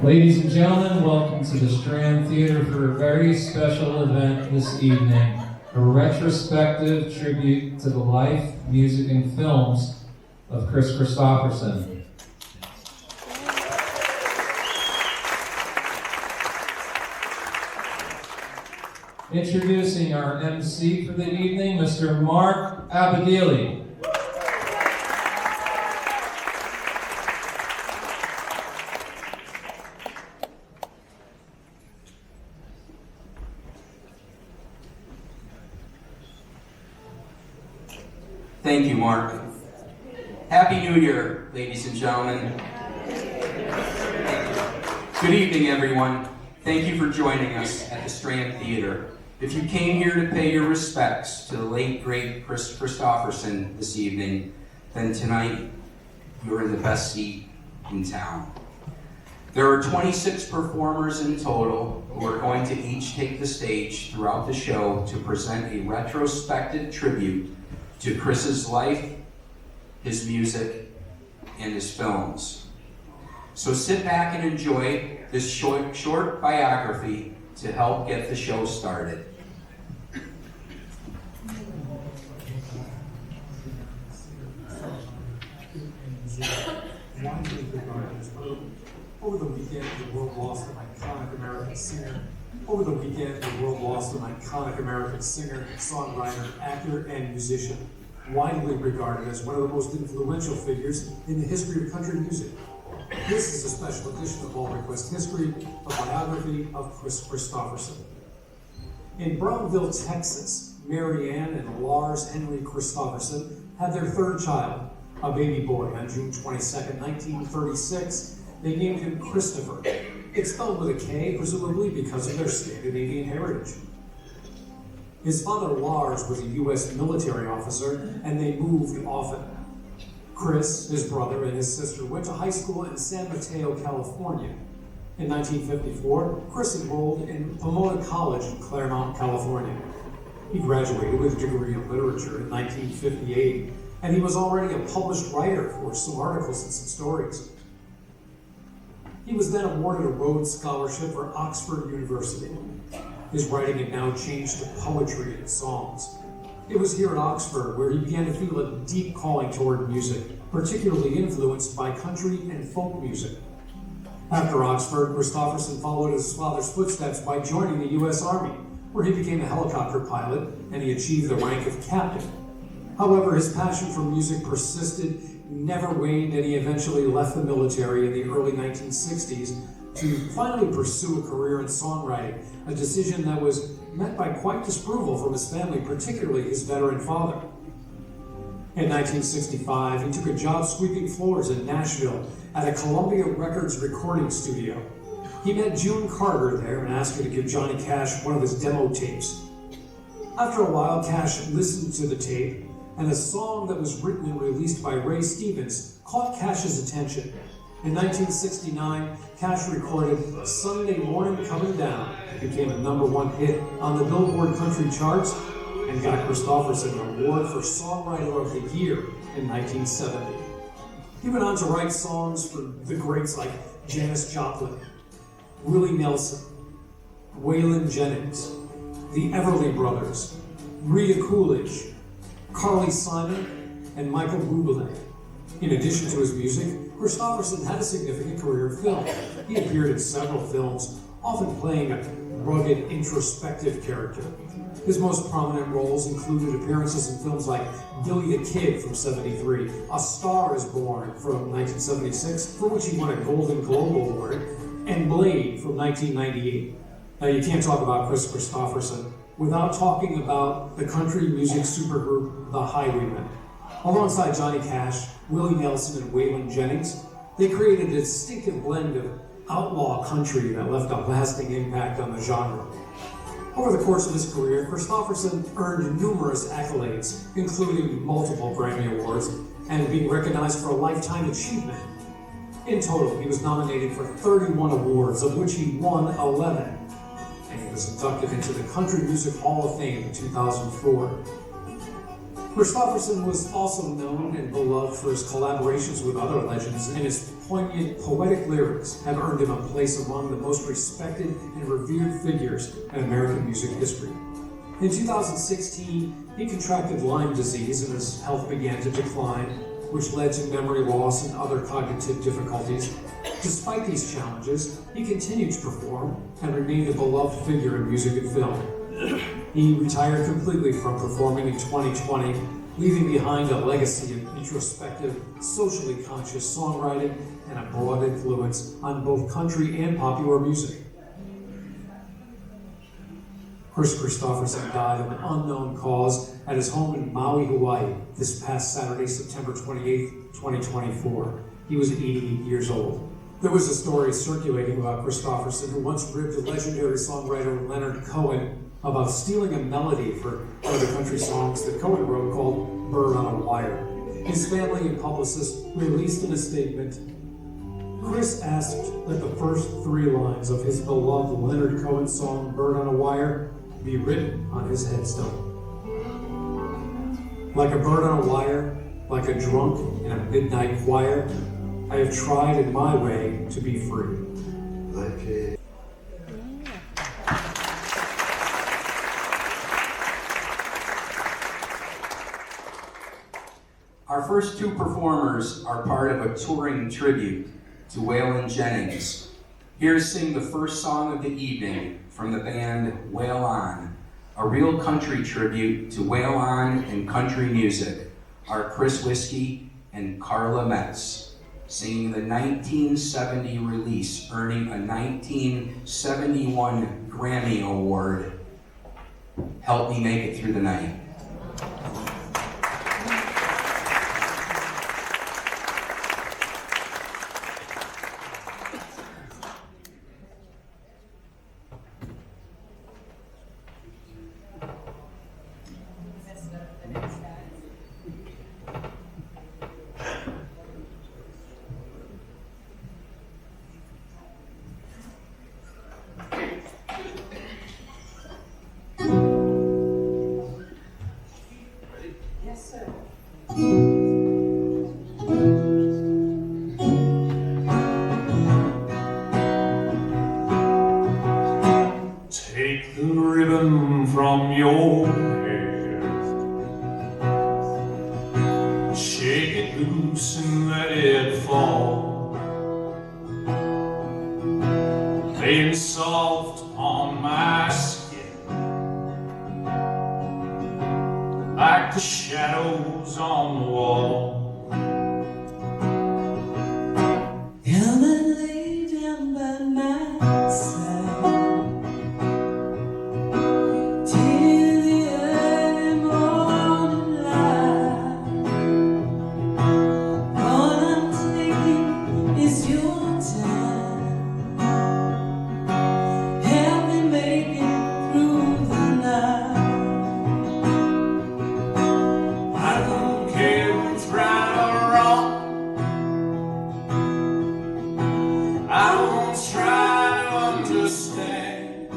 Ladies and gentlemen, welcome to the Strand Theater for a very special event this evening, a retrospective tribute to the life, music, and films of Kris Kristofferson. Introducing our MC for the evening, Mr. Marc Delgado. Thank you, Mark. Happy New Year, ladies and gentlemen. Good evening, everyone. Thank you for joining us at the Strand Theater. If you came here to pay your respects to the late, great Kris Kristofferson this evening, then tonight you're in the best seat in town. There are 26 performers in total who are going to each take the stage throughout the show to present a retrospective tribute to Kris's life, his music, and his films. So sit back and enjoy this short biography to help get the show started. Over the weekend, the world lost an iconic American singer. Over the weekend, the world lost an iconic American singer, songwriter, actor, and musician, widely regarded as one of the most influential figures in the history of country music. This is a special edition of All Request History, a biography of Kris Kristofferson. In Brownville, Texas, Mary Ann and Lars Henry Kristofferson had their third child, a baby boy, on June 22, 1936. They named him Christopher. It's spelled with a K, presumably because of their Scandinavian heritage. His father, Lars, was a U.S. military officer, and they moved often. Kris, his brother, and his sister went to high school in San Mateo, California. In 1954, Kris enrolled in Pomona College in Claremont, California. He graduated with a degree in literature in 1958, and he was already a published writer for some articles and some stories. He was then awarded a Rhodes Scholarship for Oxford University. His writing had now changed to poetry and songs. It was here at Oxford where he began to feel a deep calling toward music, particularly influenced by country and folk music. After Oxford, Kristofferson followed his father's footsteps by joining the U.S. Army, where he became a helicopter pilot and he achieved the rank of captain. However, his passion for music persisted, never waned, and he eventually left the military in the early 1960s to finally pursue a career in songwriting, a decision that was met by quite disapproval from his family, particularly his veteran father. In 1965, he took a job sweeping floors in Nashville at a Columbia Records recording studio. He met June Carter there and asked her to give Johnny Cash one of his demo tapes. After a while, Cash listened to the tape, and a song that was written and released by Ray Stevens caught Cash's attention. In 1969, Cash recorded Sunday Morning Coming Down. It became a #1 hit on the Billboard Country charts and got Kristofferson an award for Songwriter of the Year in 1970. He went on to write songs for the greats like Janis Joplin, Willie Nelson, Waylon Jennings, the Everly Brothers, Rita Coolidge, Carly Simon, and Michael Bublé. In addition to his music, Kristofferson had a significant career in film. He appeared in several films, often playing a rugged, introspective character. His most prominent roles included appearances in films like Billy the Kid from '73, A Star is Born from 1976, for which he won a Golden Globe Award, and Blade from 1998. Now, you can't talk about Kris Kristofferson without talking about the country music supergroup, the Highwayman. Alongside Johnny Cash, Willie Nelson, and Waylon Jennings, they created a distinctive blend of outlaw country that left a lasting impact on the genre. Over the course of his career, Kristofferson earned numerous accolades, including multiple Grammy Awards and being recognized for a Lifetime Achievement. In total, he was nominated for 31 awards, of which he won 11. And he was inducted into the Country Music Hall of Fame in 2004. Kristofferson was also known and beloved for his collaborations with other legends and his poignant, poetic lyrics have earned him a place among the most respected and revered figures in American music history. In 2016, he contracted Lyme disease and his health began to decline, which led to memory loss and other cognitive difficulties. Despite these challenges, he continued to perform and remained a beloved figure in music and film. He retired completely from performing in 2020, leaving behind a legacy of introspective, socially conscious songwriting and a broad influence on both country and popular music. Kris Kristofferson died of an unknown cause at his home in Maui, Hawaii, this past Saturday, September 28, 2024. He was 88 years old. There was a story circulating about Kristofferson, who once ribbed the legendary songwriter Leonard Cohen about stealing a melody for one of the country songs that Cohen wrote called Bird on a Wire. His family and publicist released in a statement, Kris asked that the first three lines of his beloved Leonard Cohen song Bird on a Wire be written on his headstone. Like a bird on a wire, like a drunk in a midnight choir, I have tried in my way to be free. Our first two performers are part of a touring tribute to Waylon Jennings. Here to sing the first song of the evening from the band Wail On, a real country tribute to Wail On and country music, are Kris Wiski and Carla Metz, singing the 1970 release, earning a 1971 Grammy Award, Help Me Make It Through the Night. Take the ribbon from your hair, shake it loose and let it fall, laying soft on my skin, like the shadows on the wall. Come and lay down by my side till the early morning light. All I'm taking is your time. Help me make it through the night. I don't care what's right or wrong, I won't try to understand.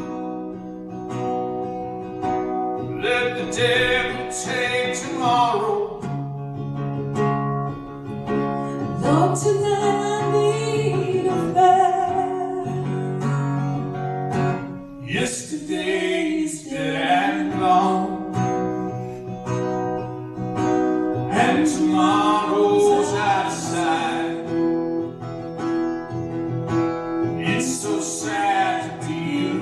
Let the devil take tomorrow. Lord, tonight I need a fight. Yesterday's dead and gone, and tomorrow's out of sight. It's so sad to deal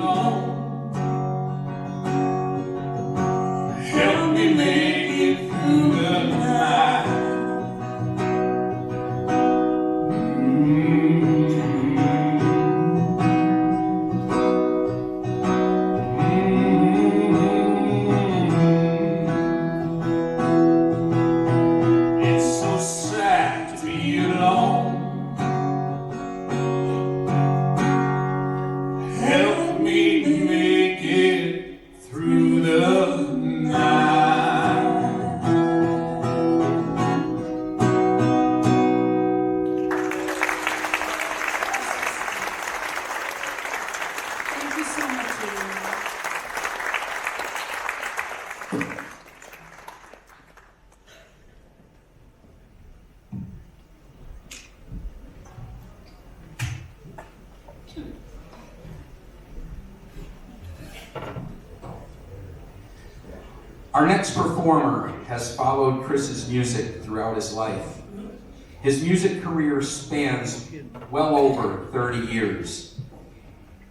Our next performer has followed Kris's music throughout his life. His music career spans well over 30 years.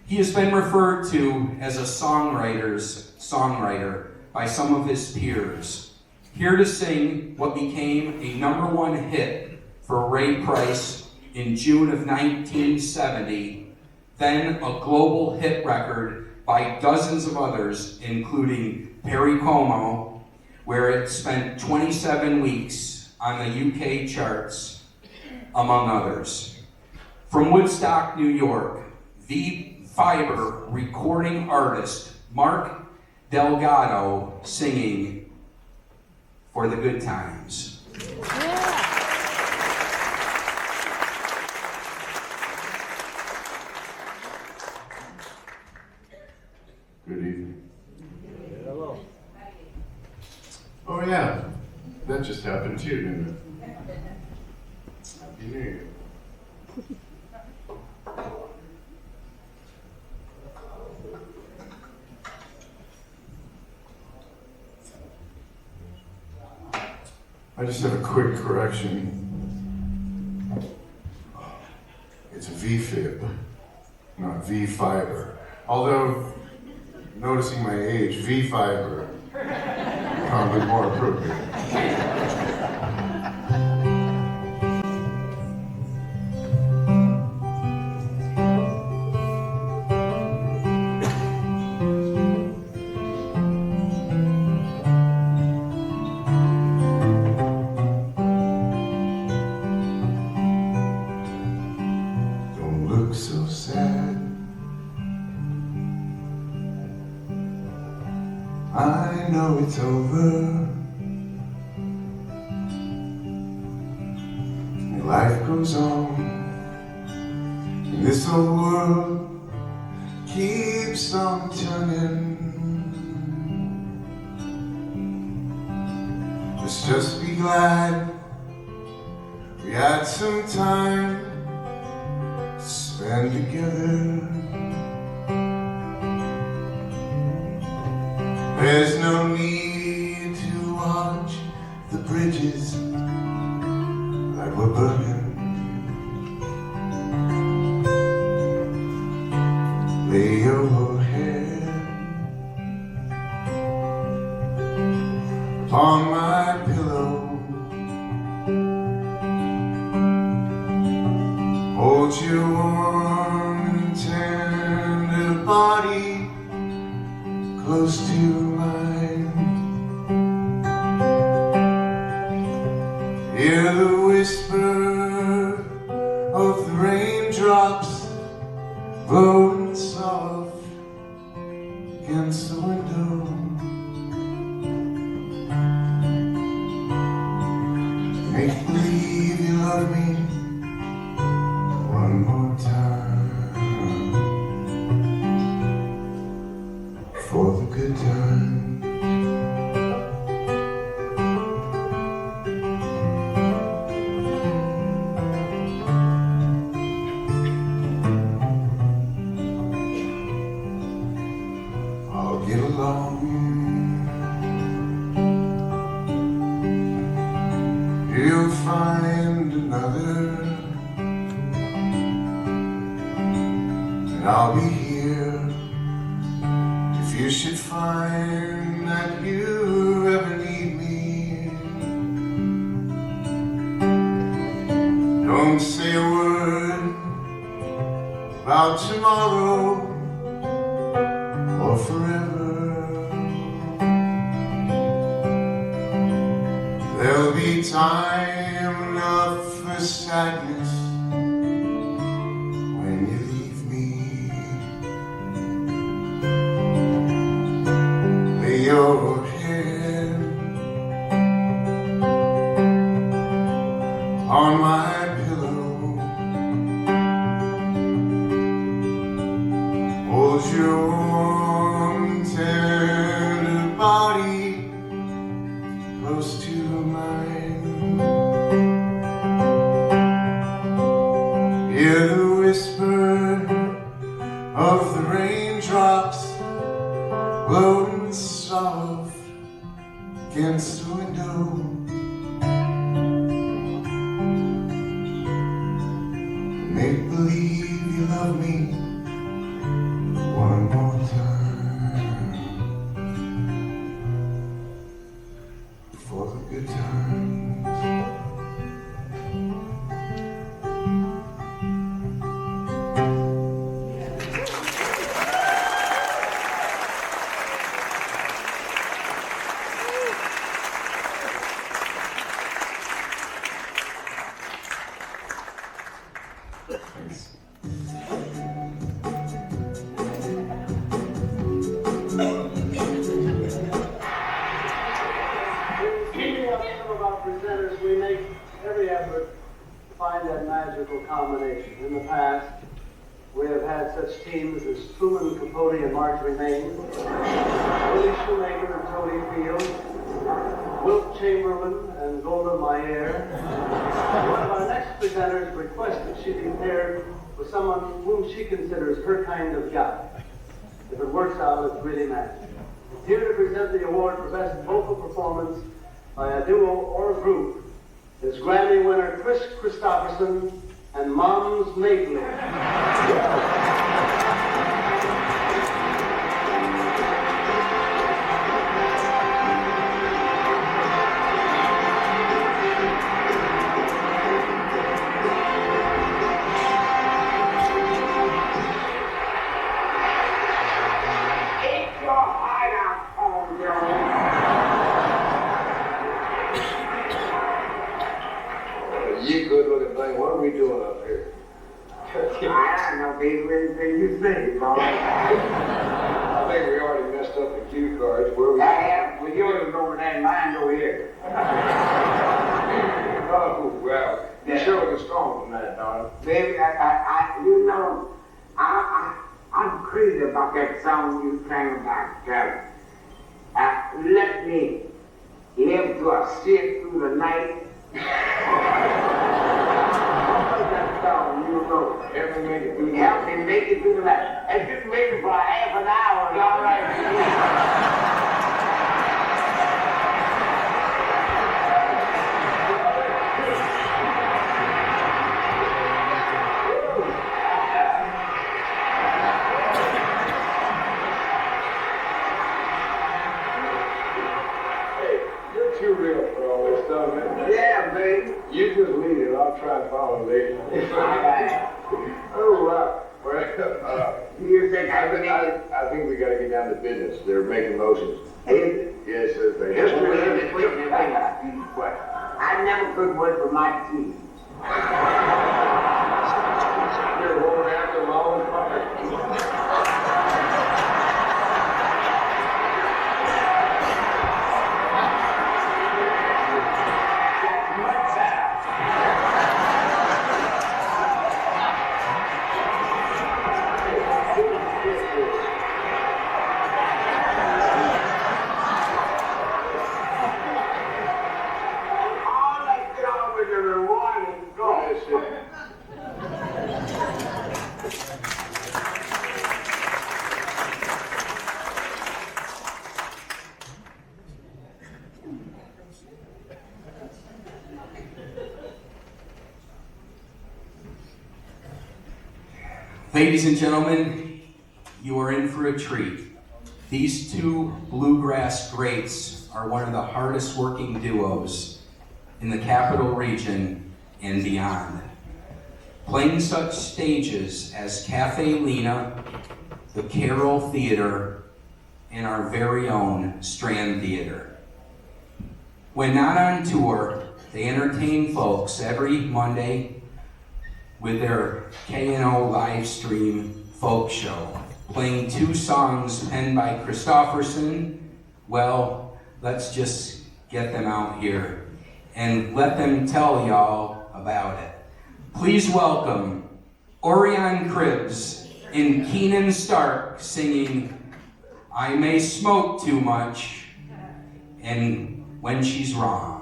He has been referred to as a songwriter by some of his peers. Here to sing what became a #1 hit for Ray Price in June of 1970, then a global hit record by dozens of others, including Perry Como, where it spent 27 weeks on the UK charts, among others. From Woodstock, New York, V-Fiber recording artist Marc Delgado singing For the Good Times. Good evening. Hello. Oh yeah, that just happened too, didn't it? Happy New Year. I just have a quick correction. It's V-fib, not V-fiber. Although, noticing my age, V-fiber, probably more appropriate. Don't look so sad. I know it's over. And life goes on. And this old world keeps on turning. Let's just be glad we had some time to spend together. There's no need to watch the bridges that were burning. Lay your head upon my pillow. Hold your warm and tender body close to mine. Hear the whisper of the raindrops blowing soft against the window. Make believe you love me one more time. For the good time. I'll get along. You'll find another, and I'll be here. If you should find that you ever need me, don't say a word about tomorrow or forever. There'll be time enough for sadness when you leave me. Your head on my pillow. Hold your warm, tender body close to mine. Hear the whisper of the raindrops blowing soft believe you love me one more time for the good times. We make every effort to find that magical combination. In the past, we have had such teams as Truman Capote and Marc Vincent, Willie Shoemaker and Tony Field, Wilt Chamberlain and Golda Meir. One of our next presenters requested she be paired with someone whom she considers her kind of guy. If it works out, it's really magic. Here to present the award for Best Vocal Performance by a duo or a group is Grammy winner Kris Kristofferson and Mom's Maidling. You good looking thing, what are we doing up here? I don't know, baby, anything you say, Mom. I think we already messed up the cue cards. Where we? Well, yours over there and mine over here. Oh, well, you're sure looking strong tonight, darling. Baby, I'm crazy about that song you sang about, Garrett. Let me live to a sit through the night. That song, you know. Help me make it through. Help me make it through the night. And just make it for half an hour, it's all right. Too real for all this stuff, man. Yeah, baby. You just lead it, I'll try and follow later. Oh, Well, you think I think we gotta get down to business. They're making motions. Is Yes, it's the Wait, history. what? I never could wait for my tea. You're going after long fire. All I get on with the reward is go. Yes, Ladies and gentlemen, you are in for a treat. These two bluegrass greats are one of the hardest working duos in the capital region and beyond. Playing such stages as Cafe Lena, the Carroll Theater, and our very own Strand Theater. When not on tour, they entertain folks every Monday with their K&O live stream folk show, playing two songs penned by Kristofferson. Well, let's just get them out here and let them tell y'all about it. Please welcome Orion Kribs and Keanen Stark singing I May Smoke Too Much and When She's Wrong.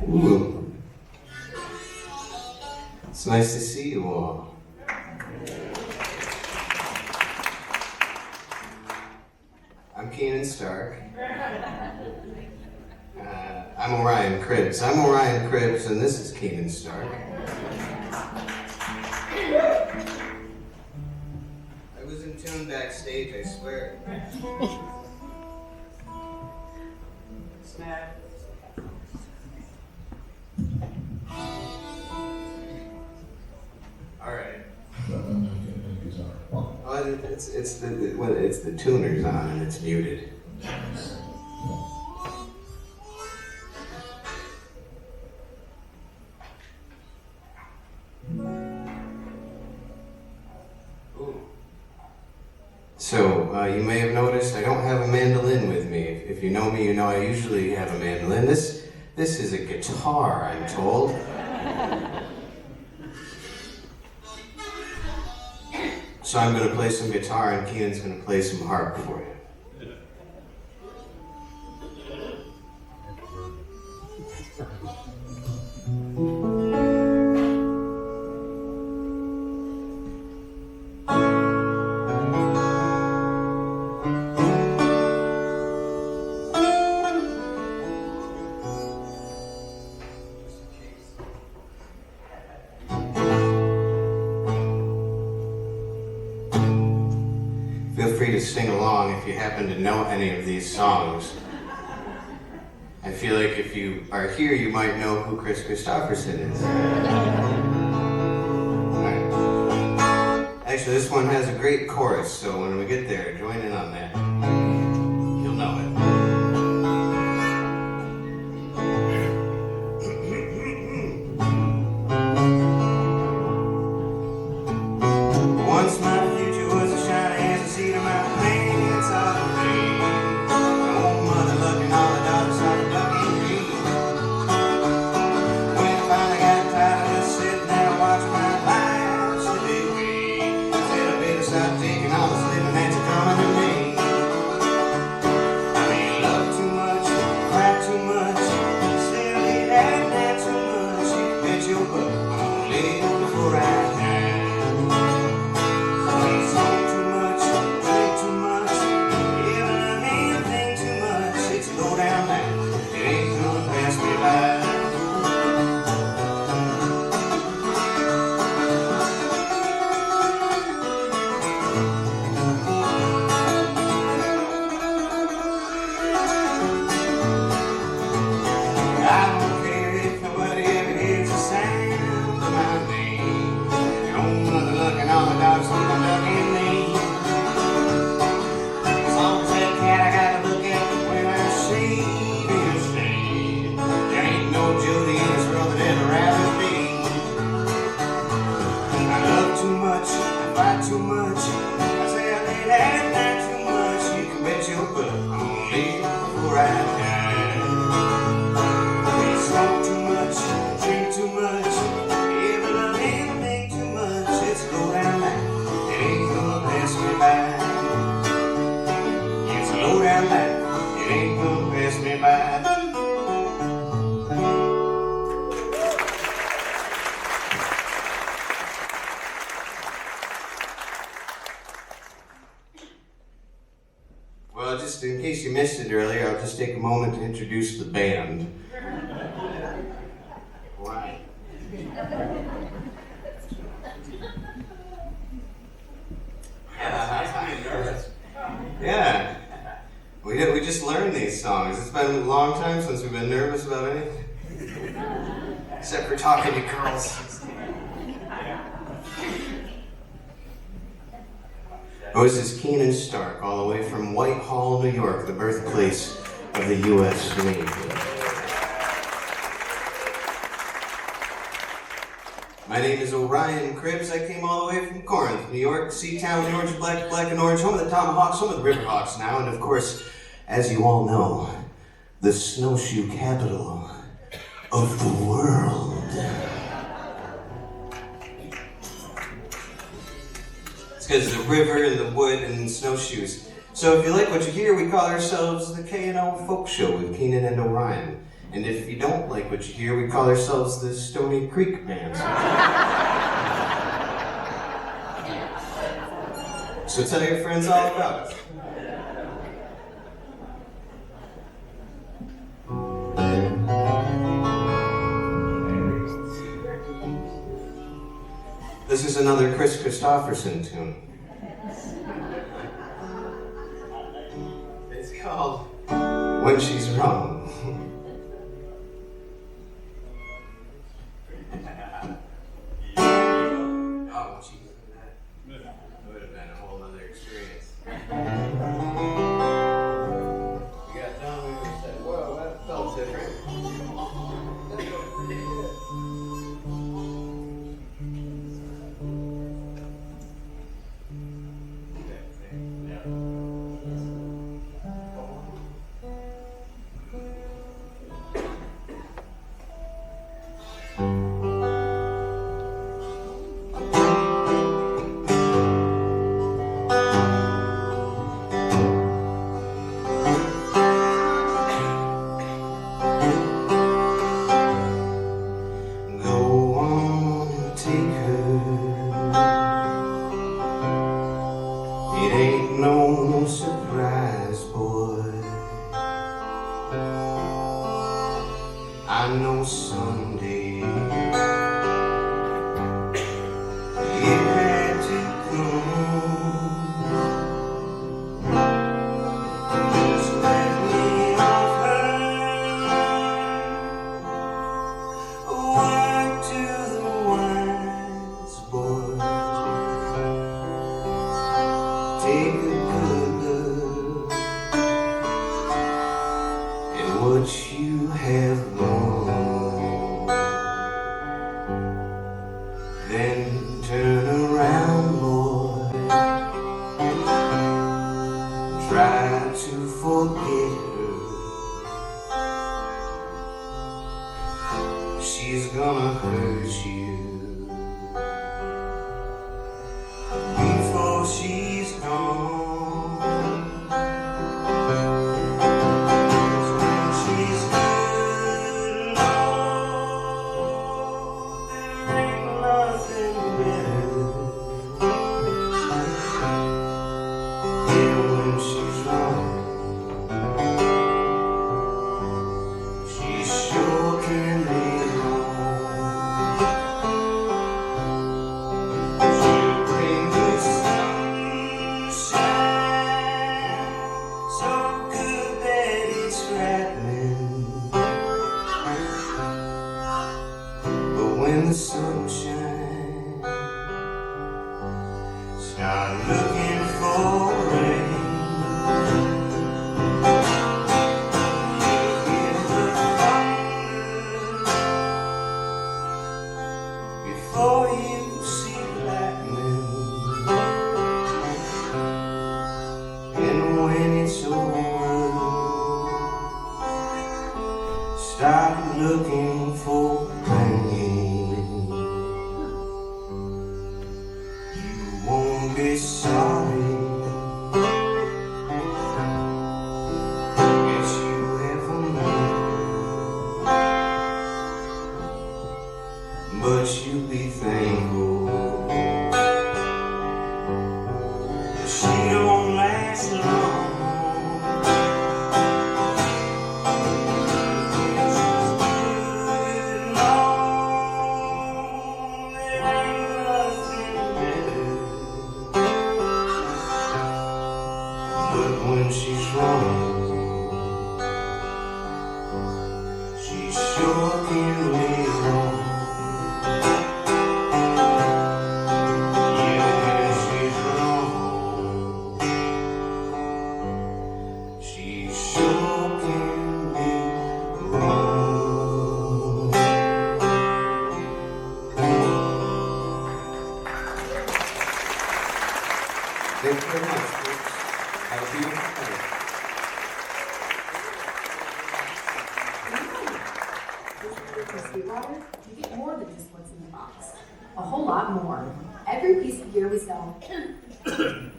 Ooh. It's nice to see you all. I'm Keanen Stark. I'm Orion Kribs. I'm Orion Kribs, and this is Keanen Stark. I was in tune backstage, I swear. Snap. All right. Oh, it's the tuner's on and it's muted. So, you may have noticed I don't have a mandolin with me. If you know me, you know I usually have a mandolin. This is a guitar, I'm told. So I'm going to play some guitar and Keanen's going to play some harp for you. Feel free to sing along if you happen to know any of these songs. I feel like if you are here, you might know who Kris Kristofferson is. Right. Actually, this one has a great chorus, so when we get there, join in on that. You'll know it. Once my future was as shiny as a seed of my pants out of rain. My old mother looking all the daughters on the ducking green. When I finally got tired of just sitting there and watching my life slip away, I said I better stop taking all this living that's coming to me. I mean, love too much, cry too much, still did that too much. You can bet your butt I'm gonna live before I die. Too much, I say I did have that too much. You can bet your butt I'm gonna live before I die. We smoke too much, drink too much, ever love anything too much. It's a low down life, it ain't gonna pass me by. It's a low down life, it ain't gonna pass me by. Well, just in case you missed it earlier, I'll just take a moment to introduce the band. Why? Yeah. We just learned these songs. It's been a long time since we've been nervous about anything. Except for talking to girls. Oh, this is Keanen Stark, all the way from Whitehall, New York, the birthplace of the U.S. Navy. My name is Orion Kribs. I came all the way from Corinth, New York, Seatown, the orange, black and orange, home of the Tomahawks, home of the Riverhawks now, and of course, as you all know, the snowshoe capital of the world. Because the river and the wood and snowshoes. So if you like what you hear, we call ourselves the K&O Folk Show with Keanen and Orion. And if you don't like what you hear, we call ourselves the Stony Creek Band. So tell your friends all about it. This is another Kris Kristofferson tune. It's called When She's Wrong. Oh, she was in that. It would have been a whole other experience. We got done, we would have said, whoa, that felt different.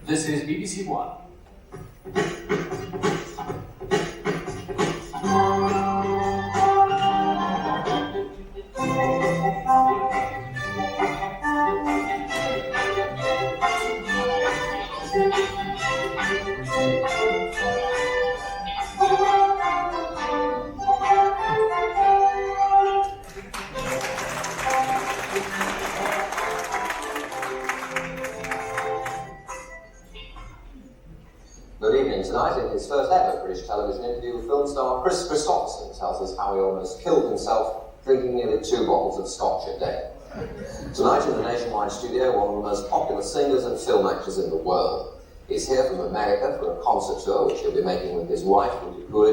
This is BBC One. Good evening. Tonight, in his first ever British television interview with film star Kris Kristofferson tells us how he almost killed himself drinking nearly 2 bottles of scotch a day. Tonight in the Nationwide studio, one of the most popular singers and film actors in the world. He's here from America for a concert tour, which he'll be making with his wife, Houde, who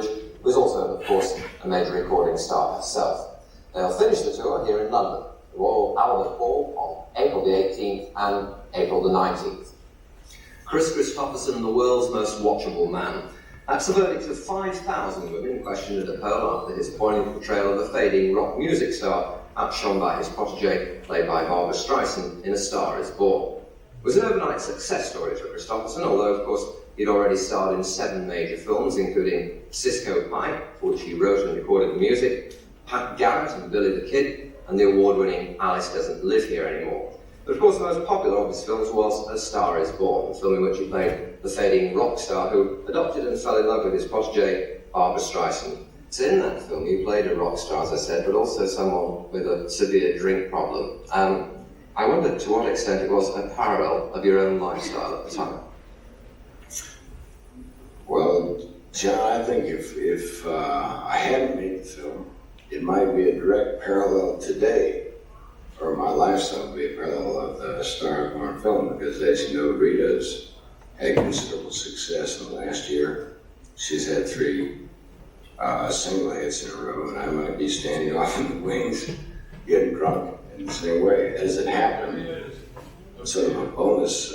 is also, of course, a major recording star herself. They'll finish the tour here in London, the Royal Albert Hall on April the 18th and April the 19th. Kris Kristofferson, the world's most watchable man. That's the verdict of 5,000 women questioned at a poll after his poignant portrayal of a fading rock music star, outshone by his protege, played by Barbra Streisand in A Star Is Born. It was an overnight success story for Kristofferson, although, of course, he'd already starred in 7 major films, including Cisco Pike, for which he wrote and recorded the music, Pat Garrett and Billy the Kid, and the award-winning Alice Doesn't Live Here Anymore. But of course, the most popular of his films was A Star Is Born, a film in which he played the fading rock star who adopted and fell in love with his protege, Barbra Streisand. So in that film, you played a rock star, as I said, but also someone with a severe drink problem. I wondered to what extent it was a parallel of your own lifestyle at the time. Well, John, I think if I hadn't made the film, it might be a direct parallel today, or my lifestyle would be a parallel of the Star Is Born film, because as you know, Rita's had considerable success in the last year. She's had 3 single hits in a row, and I might be standing off in the wings, getting drunk in the same way. As it happened, sort of a bonus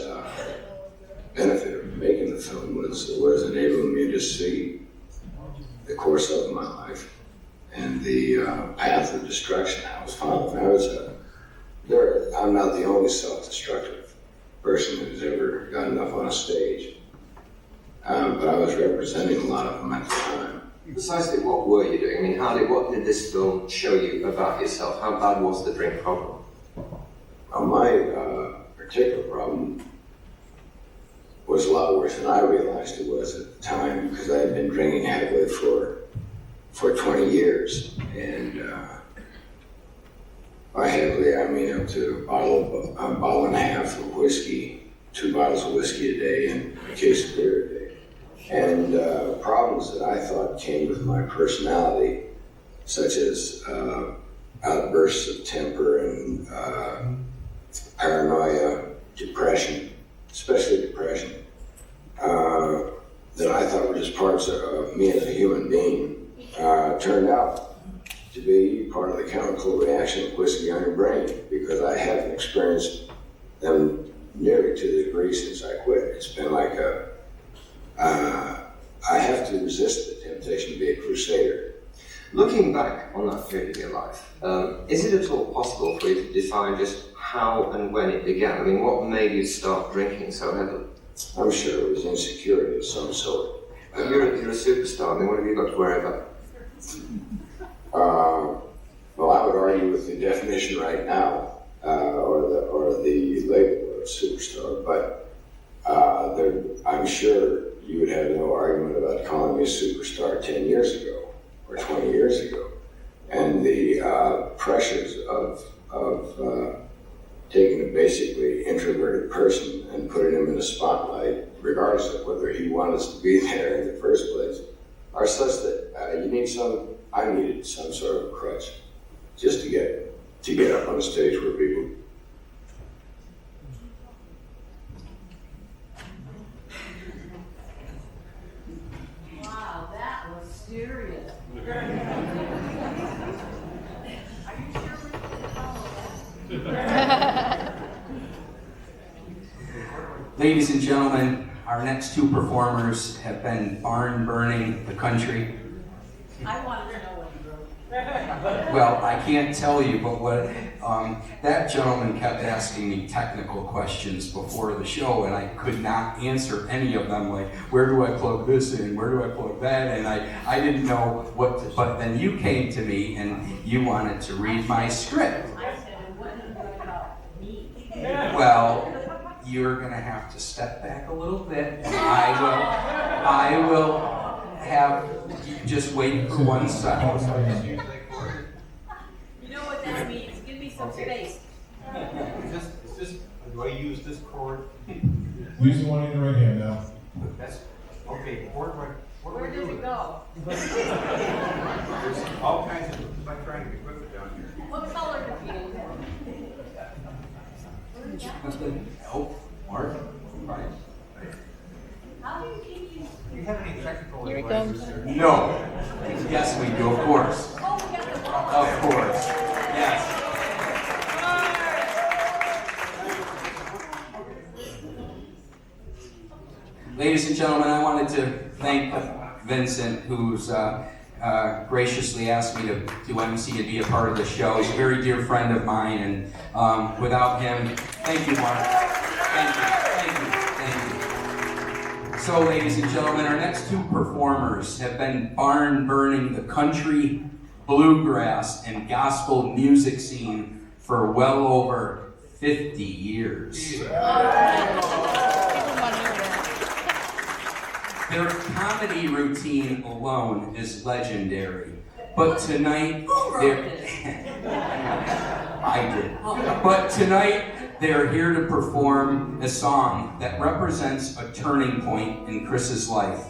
benefit of making the film was enabling me to see the course of my life and the path of destruction I was following. I'm not the only self-destructive person who's ever gotten up on a stage, but I was representing a lot of them at the time. Precisely what were you doing? I mean, what did this film show you about yourself? How bad was the drink problem? My particular problem was a lot worse than I realized it was at the time, because I had been drinking heavily for 20 years, and by heavily I mean up to a bottle and a half of whiskey, 2 bottles of whiskey a day, and a case of beer a day. And problems that I thought came with my personality, such as outbursts of temper and paranoia, depression, especially depression, that I thought were just parts of me as a human being, turned out to be part of the chemical reaction of whiskey on your brain, because I haven't experienced them nearly to the degree since I quit. It's been like I have to resist the temptation to be a crusader. Looking back on that period of your life, is it at all possible for you to define just how and when it began? I mean, what made you start drinking so heavily? I'm sure it was insecurity of some sort. You're a superstar. I mean, what have you got to worry about? Well, I would argue with the definition right now, or the label of superstar, but I'm sure you would have no argument about calling me a superstar 10 years ago or 20 years ago. And the pressures of taking a basically introverted person and putting him in the spotlight, regardless of whether he wanted to be there in the first place, are such that I needed some sort of crutch just to get up on the stage where people. Wow, that was serious. Are you sure we can follow that? Ladies and gentlemen, our next 2 performers have been barn burning the country. I wanted to know what you wrote. Well, I can't tell you, but what that gentleman kept asking me technical questions before the show, and I could not answer any of them, like, where do I plug this in, where do I plug that in? I didn't know what to, but then you came to me and you wanted to read my script. I said, it wasn't about me. Well, you're gonna have to step back a little bit, and I will have you just wait for 1 second. You know what that means? Give me some space. Do I use this chord? Use the one in the right hand now. That's Okay, what Where did it go? There's all kinds of, I'm trying to put it down here. What color did he Oh, Mark? Right. How do you keep these? Do you have any technical Here it advice? comes. No. Yes, we do, of course. Oh, we got the Of course. Yes. Ladies and gentlemen, I wanted to thank Vincent, who's graciously asked me to MC and be a part of the show. He's a very dear friend of mine, and without him, thank you, Mark. Thank you. So, ladies and gentlemen, our next two performers have been barn-burning the country, bluegrass, and gospel music scene for well over 50 years. Their comedy routine alone is legendary. But tonight, I did. But tonight, they're here to perform a song that represents a turning point in Kris's life.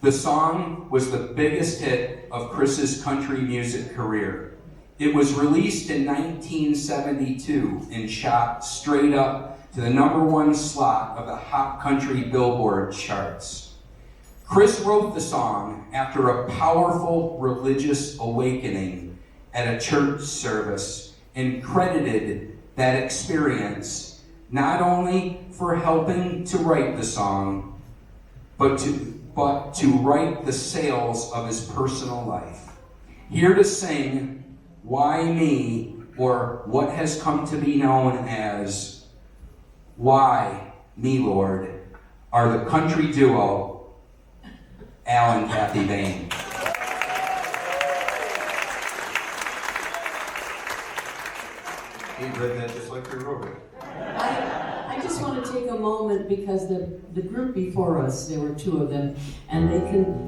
The song was the biggest hit of Kris's country music career. It was released in 1972 and shot straight up to the #1 slot of the Hot Country Billboard charts. Kris wrote the song after a powerful religious awakening at a church service and credited that experience not only for helping to write the song, but to write the sales of his personal life. Here to sing Why Me, or what has come to be known as Why Me, Lord, are the country duo Al and Kathy Bain. He read that just like you wrote it. I just want to take a moment because the group before us, there were two of them, and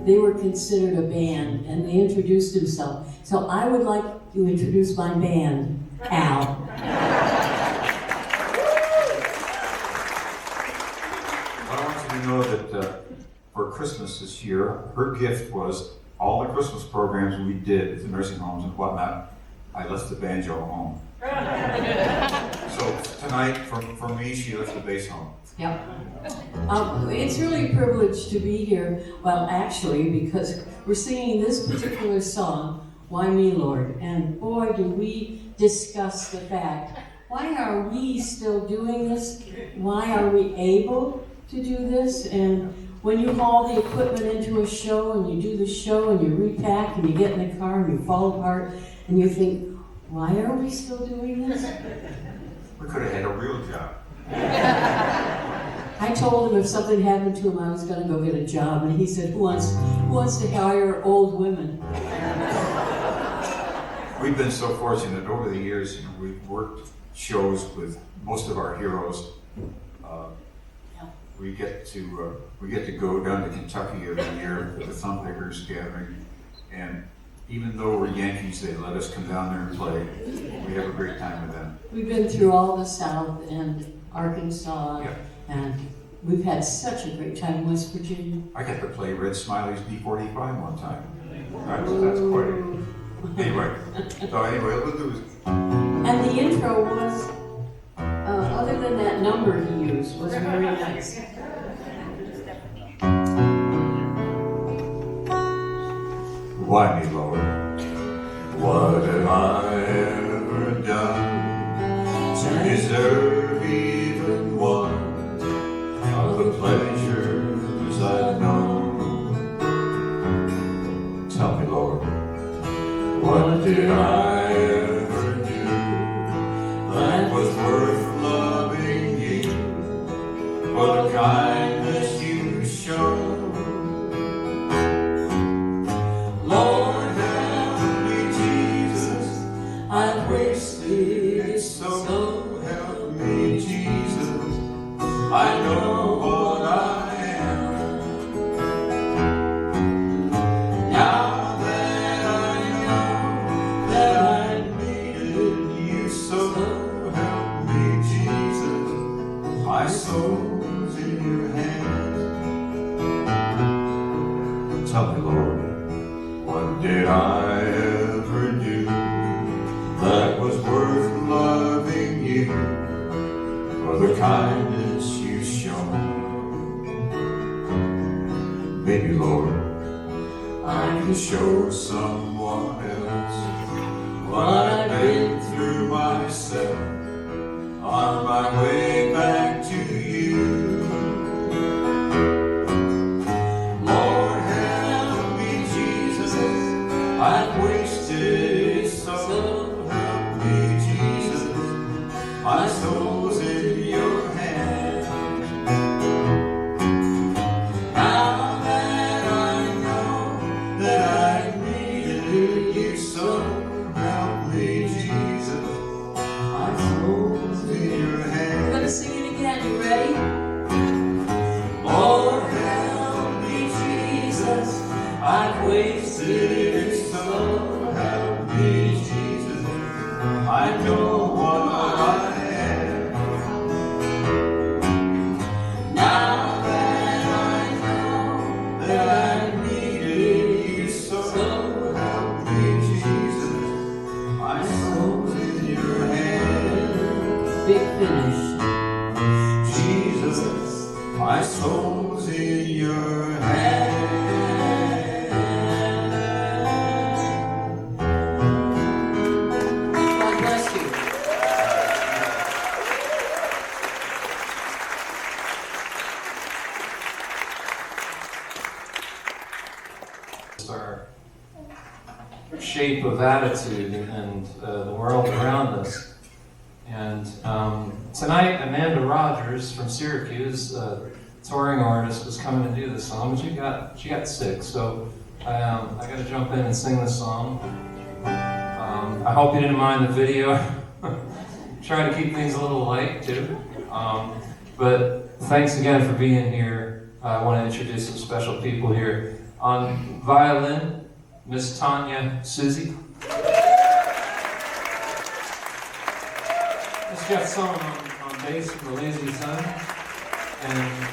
they were considered a band, and they introduced themselves. So I would like to introduce my band, Al. I want you to know that for Christmas this year, her gift was all the Christmas programs we did at the nursing homes and whatnot. I left the banjo home. So tonight, for me, she left the bass home. Yep. It's really a privilege to be here. Well, actually, because we're singing this particular song, Why Me, Lord? And boy, do we discuss the fact, why are we still doing this? Why are we able to do this? And when you haul the equipment into a show and you do the show and you repack and you get in the car and you fall apart and you think, why are we still doing this? We could have had a real job. I told him if something happened to him, I was going to go get a job, and he said, who wants to hire old women? We've been so fortunate over the years. We've worked shows with most of our heroes. We get to go down to Kentucky every year for the Thumbpickers gathering, and even though we're Yankees, they let us come down there and play. We have a great time with them. We've been through all the South and Arkansas, and we've had such a great time in West Virginia. I got to play Red Smiley's B-45 one time. That's quite it. Anyway, we'll do is... And the intro was, other than that number he used, was very nice. Why me, Lord? What have I ever done to deserve even one of the pleasures I've known? Tell me, Lord, what did I ever do that was worth loving you for the kindness you've shown? Lord, help me, Jesus, I've wasted it so. Help me, Jesus, I know what I am. Now that I know that tell me, Lord, what did I ever do that was worth loving you for the kindness you've shown? Maybe, Lord, I can show someone else what I've been through myself on my way back to you. Lord, help me, Jesus, I've wasted so. Help me, Jesus, my soul's in your hands. Now that I know that I needed you so, help me, Jesus, my soul's in your hands. We're gonna sing it again. You ready? Lord, help me, Jesus, I've wasted so. Help me, Jesus, I know what I am. Now that I know that I needed you so, help me, Jesus, my soul's in your hands. Big finish. Jesus, my soul's in your hands. God bless you. It's our shape of attitude and the world around us. And tonight, Amanda Rogers from Syracuse, touring artist, was coming to do this song, but she got sick, so I got to jump in and sing this song. I hope you didn't mind the video. Try to keep things a little light too. But thanks again for being here. I want to introduce some special people here. On violin, Miss Tania Susi. She's got someone on bass from the Lazy Sun. And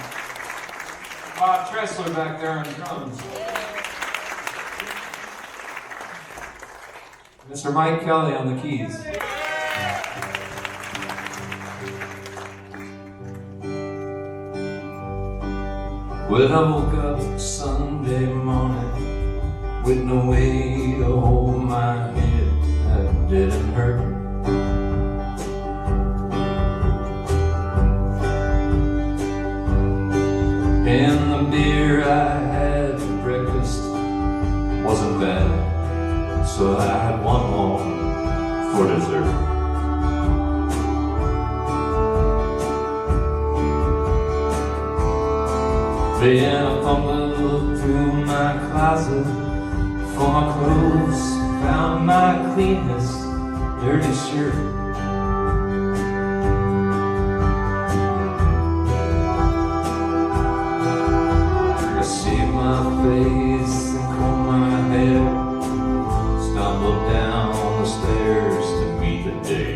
Bob Tressler back there on drums. Mr. Mike Kelly on the keys. Well, I woke up Sunday morning with no way to hold my head that didn't hurt. And the beer I had for breakfast wasn't bad, so I had one more for dessert. Then I fumbled through my closet for my clothes, found my cleanest dirty shirt. I shaved my face and combed my hair, stumbled down the stairs to meet the day.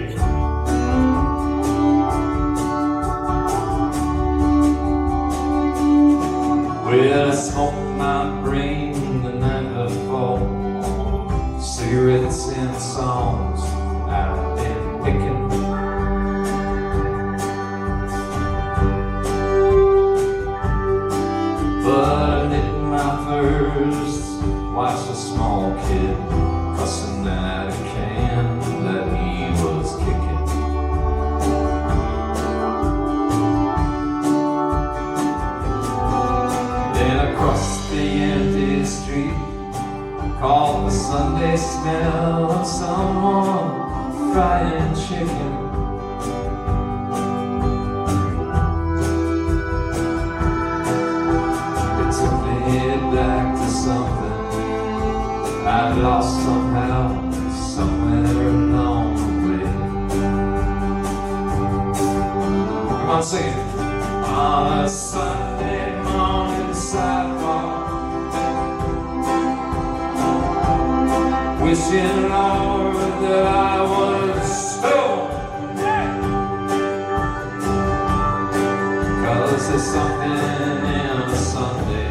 Well, I smoked my brain the night before, cigarettes and songs I've been picking. But I lit my first, watched a small kid cussing at a can that he was kicking. Then I crossed the empty street, caught the Sunday smell of someone frying chicken. It took me back to something I'd lost somehow, somewhere along the way. Come on, sing it. On a Sunday morning sidewalk, wishing, Lord, that I was stoned. 'Cause there's something in a Sunday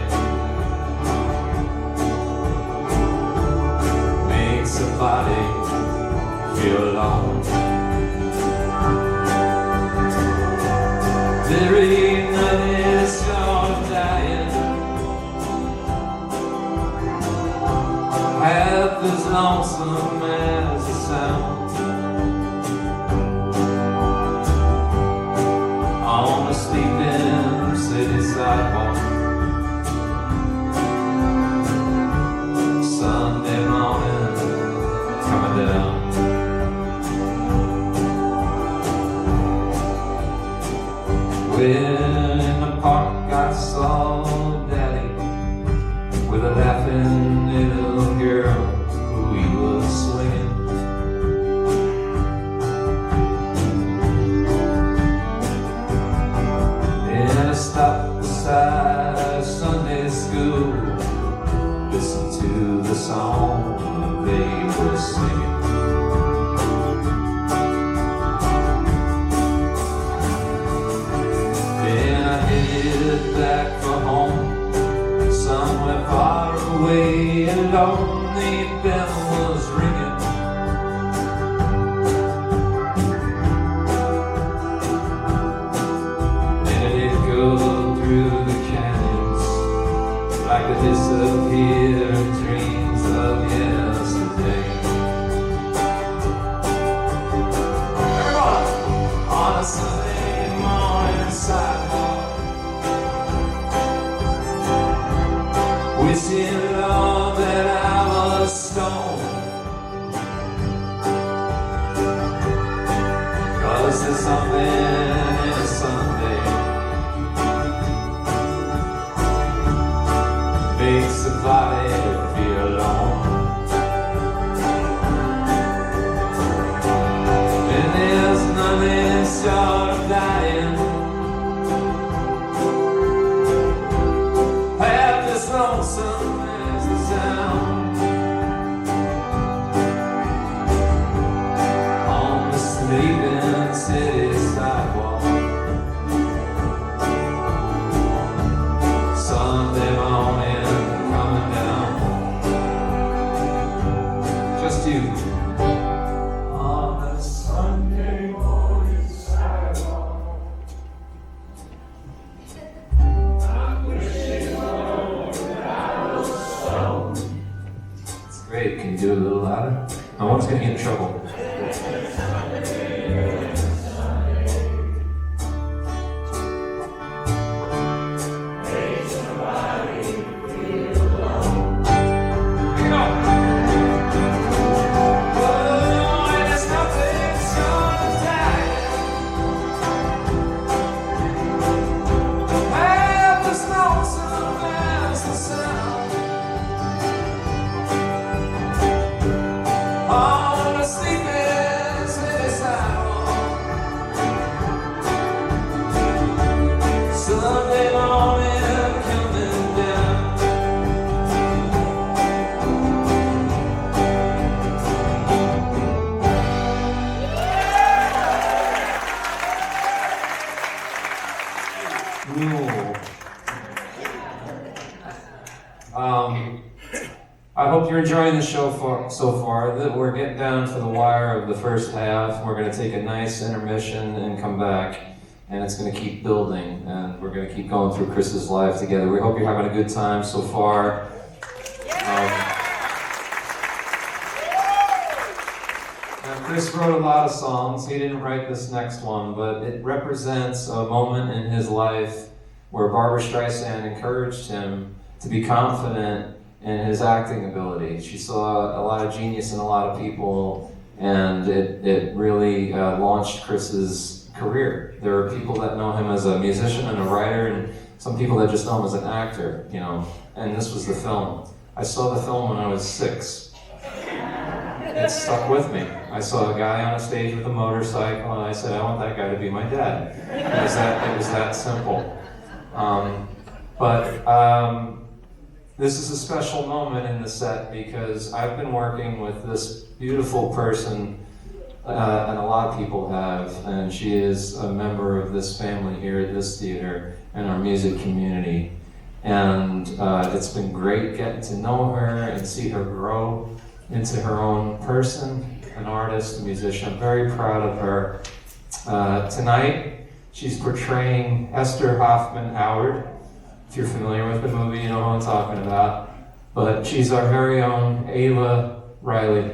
as lonesome as the sound on a sleeping city sidewalk. Sunday morning coming down. When in the park I saw Daddy with a laughing little girl who he was swinging. And I stopped beside Sunday school, listened to the song they were singing. Then I headed back for home, somewhere far away, a lonely bell was ringing. And it echoed through the canyons like a disappearing dreams of yesterday. Everyone, on a Sunday morning sidewalk, wishing, Lord, that I was stoned. 'Cause there's something in a Sunday makes the body feel alone. And there's nothing short of dying, half as lonesome as the sound on the sleeping city sidewalk. Sunday morning coming down. Just you. On a Sunday morning sidewalk. It's great. Can you do it a little louder? No one's gonna get in trouble. I hope you're enjoying the show so far. We're getting down to the wire of the first half. We're going to take a nice intermission and come back, and it's going to keep building, and we're going to keep going through Kris's life together. We hope you're having a good time so far. Now, Kris wrote a lot of songs. He didn't write this next one, but it represents a moment in his life where Barbra Streisand encouraged him to be confident in his acting ability. She saw a lot of genius in a lot of people, and it really launched Kris's career. There are people that know him as a musician and a writer, and some people that just know him as an actor, you know, and this was the film. I saw the film when I was 6. It stuck with me. I saw a guy on a stage with a motorcycle, and I said, I want that guy to be my dad. It was that simple. This is a special moment in the set because I've been working with this beautiful person, and a lot of people have, and she is a member of this family here at this theater and our music community. And it's been great getting to know her and see her grow into her own person, an artist, a musician. I'm very proud of her. Tonight, she's portraying Esther Hoffman Howard. If you're familiar with the movie, you know what I'm talking about. But she's our very own Ayla Riley.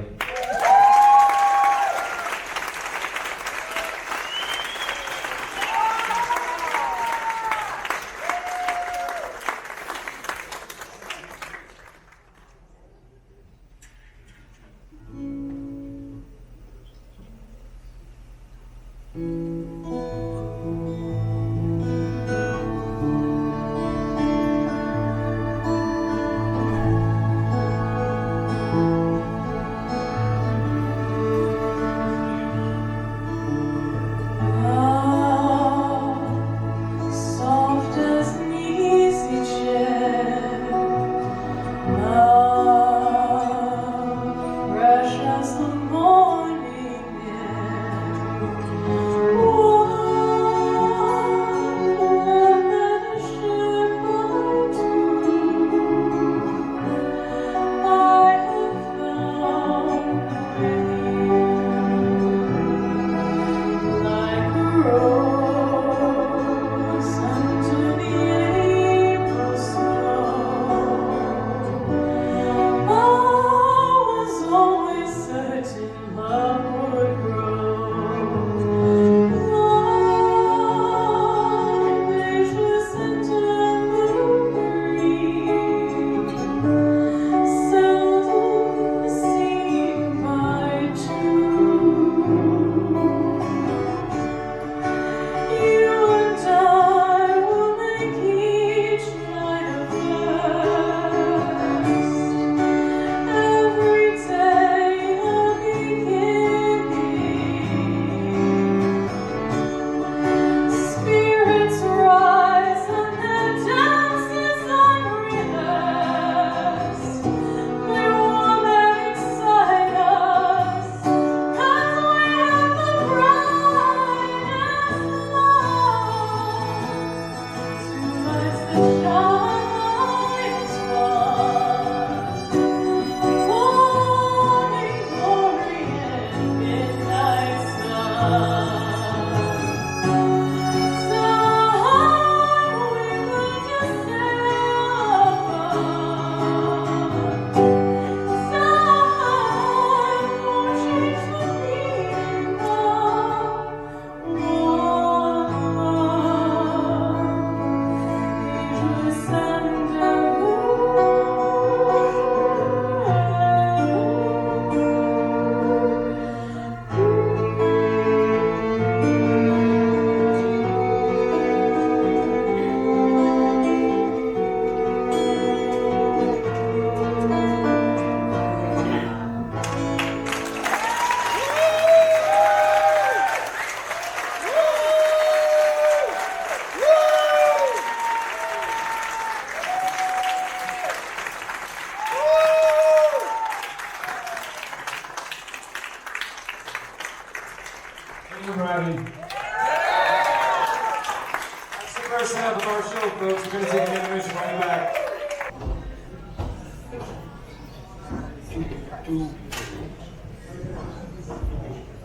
That's the first half of our show, folks. We're going to take an intermission right back.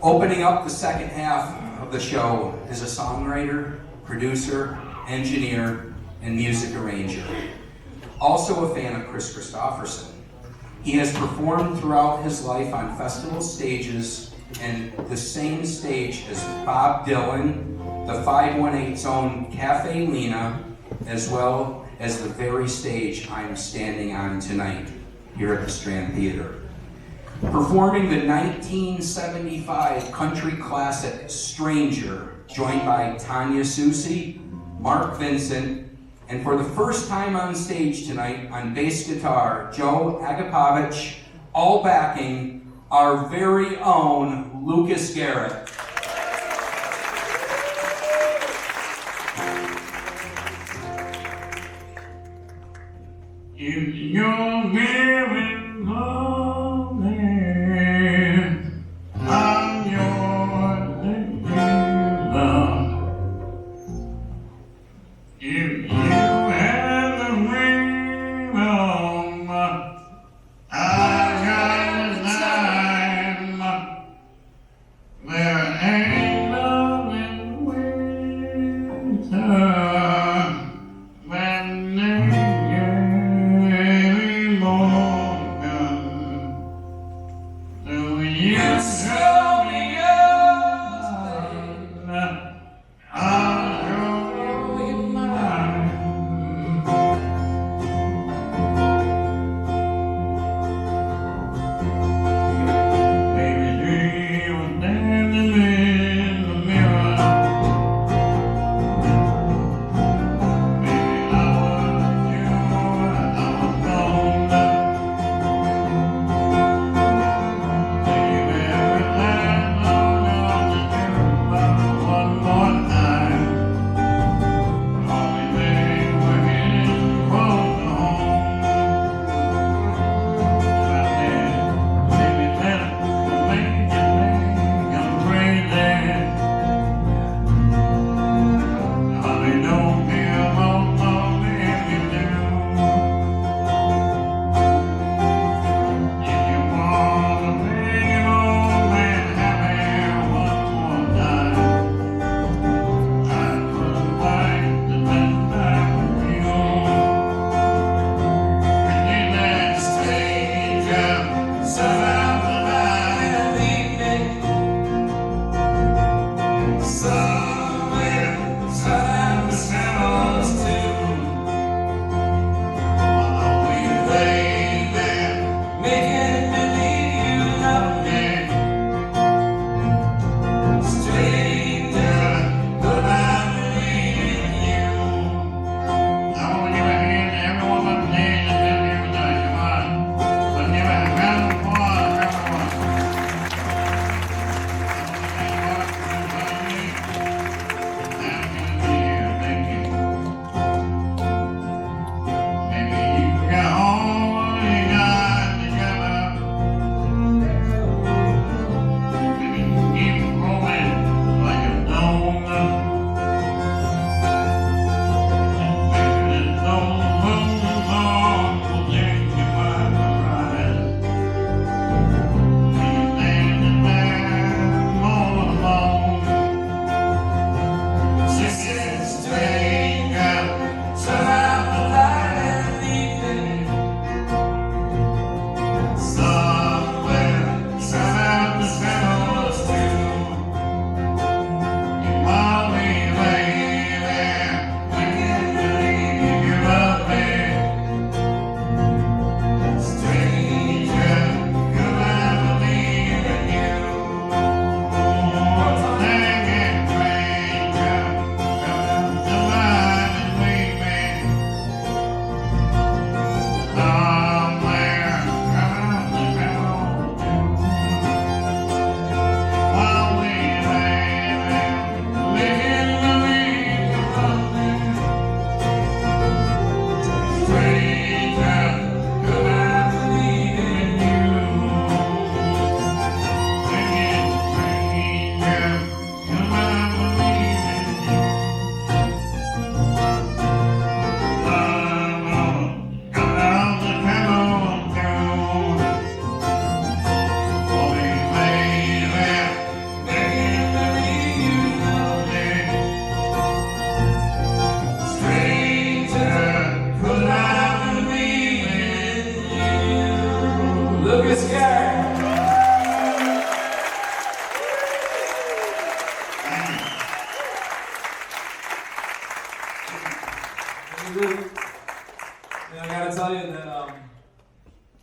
Opening up the second half of the show is a songwriter, producer, engineer, and music arranger. Also a fan of Kris Kristofferson. He has performed throughout his life on festival stages and the same stage as Bob Dylan, the 518's own Cafe Lena, as well as the very stage I'm standing on tonight here at the Strand Theater. Performing the 1975 country classic Stranger, joined by Tania Susi, Marc Vincent, and for the first time on stage tonight on bass guitar, Joe Agopovich, all backing our very own Lucas Garrett. If you're very lonely, I'm your love. If you have the ring on, I got the time. There ain't loving winter when they get long gone.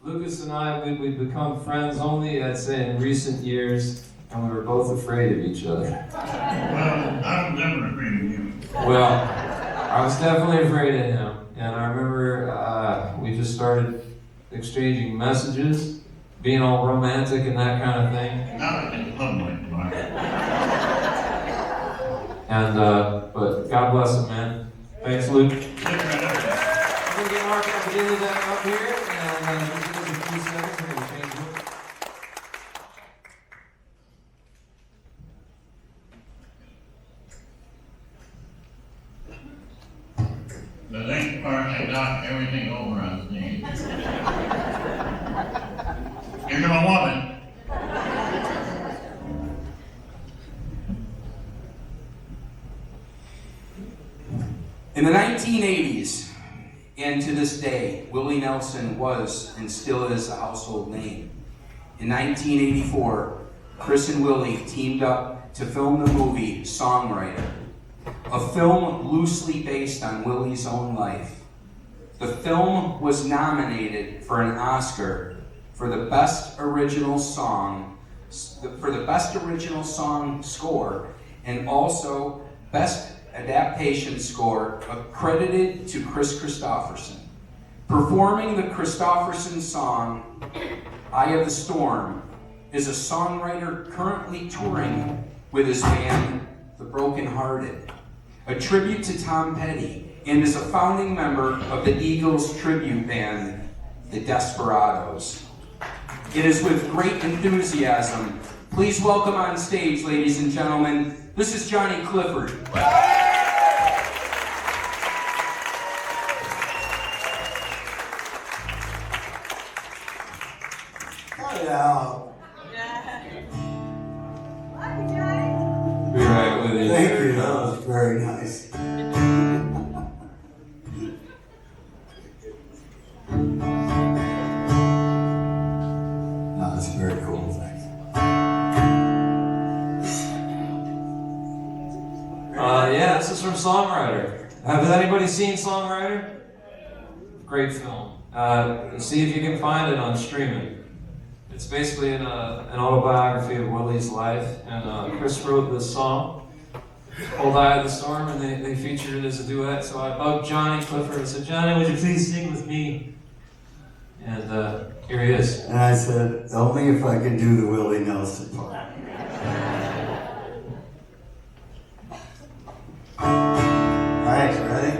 Lucas and I, we've become friends only, I'd say, in recent years, and we were both afraid of each other. Well, I was never afraid of you. Well, I was definitely afraid of him, and I remember we just started exchanging messages, being all romantic and that kind of thing. Not in public, Mark. And, but God bless him, man. Thanks, Luke. Sit right up. I'm going to get Marc up here, and just give us a few seconds, we're going to change it. The next part, I knocked everything over on stage. Here come a woman. In the 1980s, and to this day, Willie Nelson was and still is a household name. In 1984, Kris and Willie teamed up to film the movie Songwriter, a film loosely based on Willie's own life. The film was nominated for an Oscar for the Best Original Song score, and also Best Adaptation score accredited to Kris Kristofferson. Performing the Kristofferson song, Eye of the Storm, is a songwriter currently touring with his band, The Broken Hearted, a tribute to Tom Petty, and is a founding member of the Eagles tribute band, The Desperados. It is with great enthusiasm. Please welcome on stage, ladies and gentlemen, this is Johnny Clifford. Cut it out. Be right with you. Thank you, that was very nice. No, that's very cool, thanks. Yeah, this is from Songwriter. Has anybody seen Songwriter? Great film. See if you can find it on streaming. It's basically an autobiography of Willie's life, and Kris wrote this song called Eye of the Storm, and they featured it as a duet. So I bugged Johnny Clifford and said, Johnny, would you please sing with me? And here he is. And I said, only if I can do the Willie Nelson part. Alright, ready?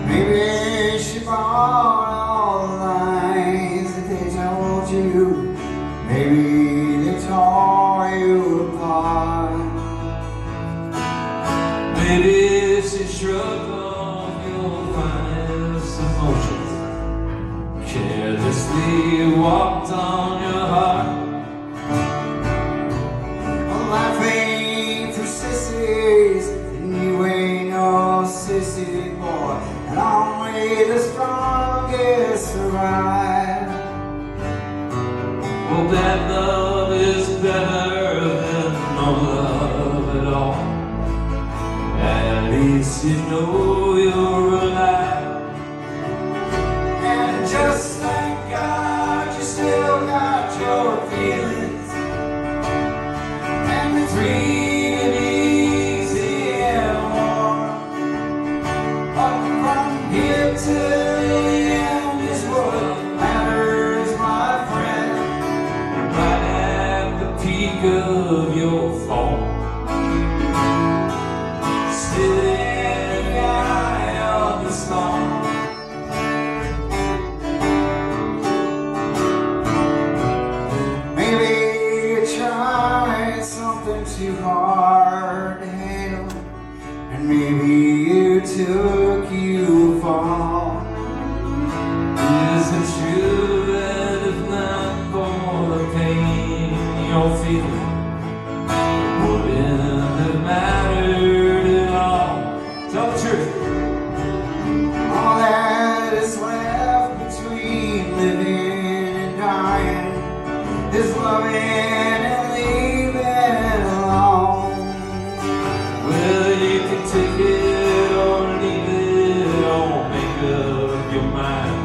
Maybe she bought all the lies that they told you. Maybe they tore you apart. Maybe she shrugged off your finest emotions, carelessly walked on your heart. Laughing through sissies, and you ain't no sissy boy, and only the strongest survive. Well, that love is better than no love at all. At least you know you're alive. And just thank God you still got your feelings, and it's real easy and warm. But from here to the end is what matters, my friend. Right at the peak of your fall, still in the eye of the storm. Maybe you tried something too hard to handle, and maybe you took you fall. Is it true that if not for the pain you're feeling, wouldn't have mattered at all? Tell the truth. All that is left between living and dying is loving and leaving alone. Well, you can take it or leave it, or make up your mind,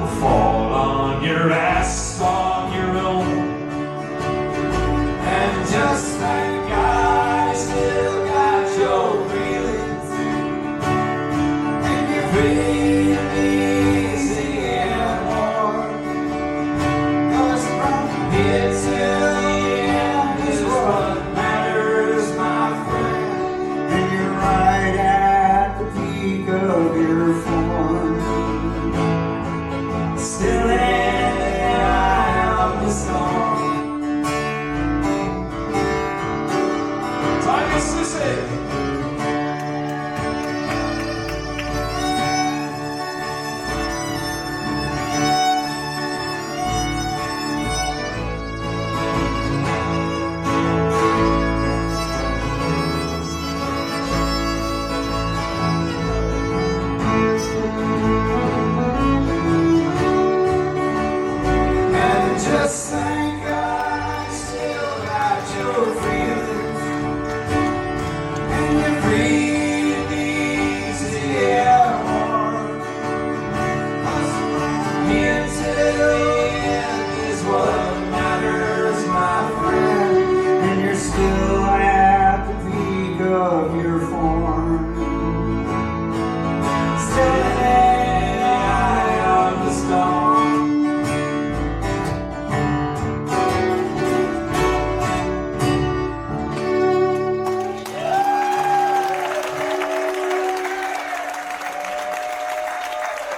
or fall on your ass on your own. And just thank God you still got your feelings, and you're free and easy and warm. 'Cause from here till the end is what matters, my friend, and you're right at the peak of your form. Still in the eye of the storm. Tania Susi. And just thank God you still got your feelings, and you're free and easy and warm. 'Cause from here till the end is what matters, my friend, and you're still at the peak of your form. Still in the eye of the storm.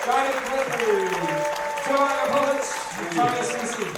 Giant Clifford, Joe Agopovich, Tania Susi.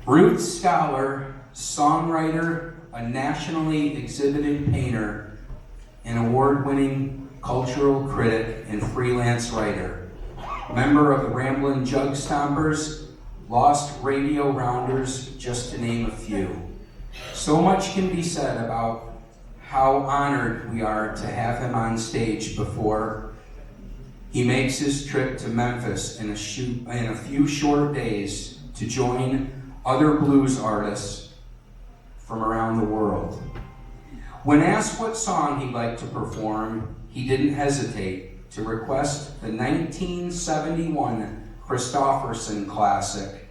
Roots scholar, songwriter, a nationally exhibited painter, an award-winning cultural critic and freelance writer, member of the Ramblin' Jug Stompers, Lost Radio Rounders, just to name a few. So much can be said about how honored we are to have him on stage before He makes his trip to Memphis in a few short days to join other blues artists from around the world. When asked what song he'd like to perform, he didn't hesitate to request the 1971 Kristofferson classic,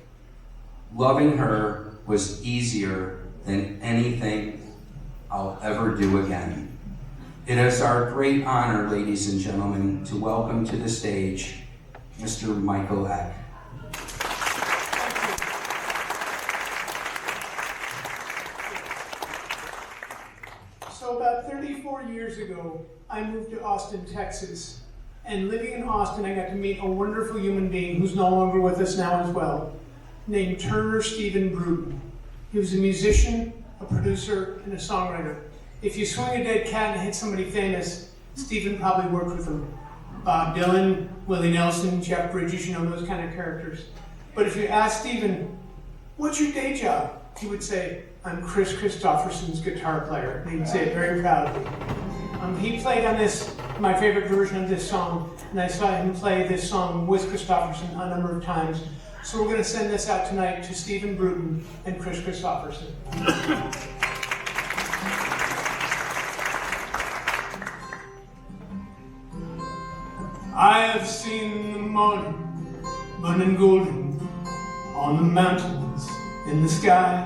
"Loving Her Was Easier Than Anything I'll Ever Do Again." It is our great honor, ladies and gentlemen, to welcome to the stage Mr. Michael Eck. So about 34 years ago, I moved to Austin, Texas. And living in Austin, I got to meet a wonderful human being who's no longer with us now as well, named Turner Stephen Bruton. He was a musician, a producer, and a songwriter. If you swing a dead cat and hit somebody famous, Stephen probably worked with them. Bob Dylan, Willie Nelson, Jeff Bridges, you know, those kind of characters. But if you ask Stephen, "What's your day job?" he would say, "I'm Kris Kristofferson's guitar player." And he would say it very proudly. He played on this, my favorite version of this song, and I saw him play this song with Kristofferson a number of times. So we're going to send this out tonight to Stephen Bruton and Kris Kristofferson. I have seen the morning burning golden on the mountains in the sky.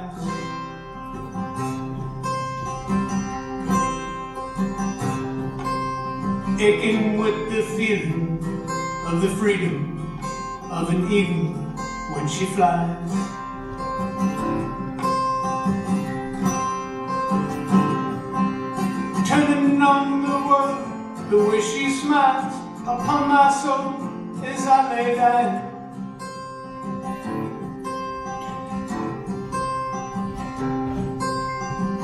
Aching with the feeling of the freedom of an eagle when she flies. Turning on the world the way she smiles upon my soul as I lay dying.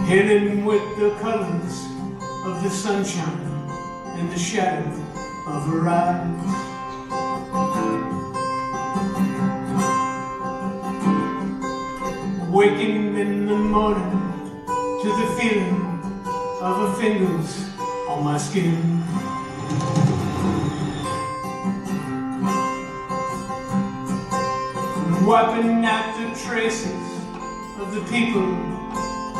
Hidden with the colors of the sunshine and the shadow of her eyes. Waking in the morning to the feeling of her fingers on my skin. Wiping out the traces of the people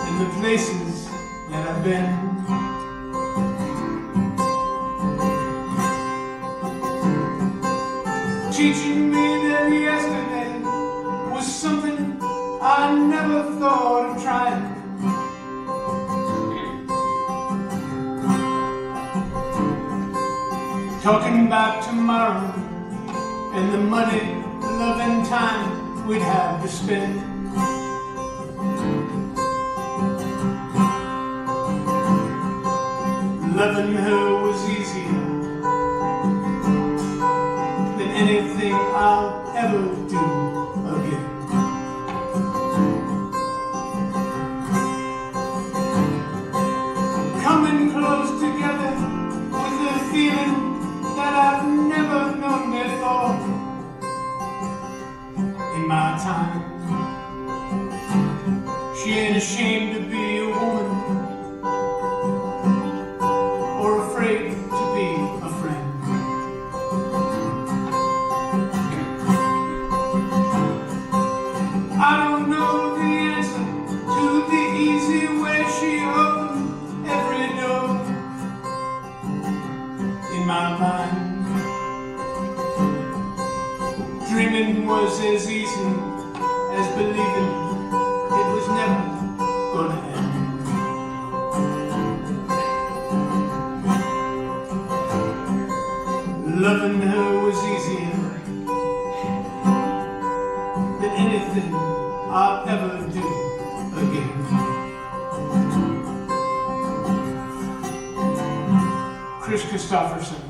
and the places that I've been. Teaching me that yesterday was something I never thought of trying. Talking about tomorrow and the money, love and time we'd have to spend. Loving her was easier than anything I'll ever do again. Coming close together with a feeling that I've never known before in my time. She ain't ashamed to be a woman or afraid to be a friend. I don't know the answer to the easy way she opened every door in my mind. Dreaming was as easy as believing it was never gonna end. Loving her was easier than anything I'll ever do again. Kris Kristofferson.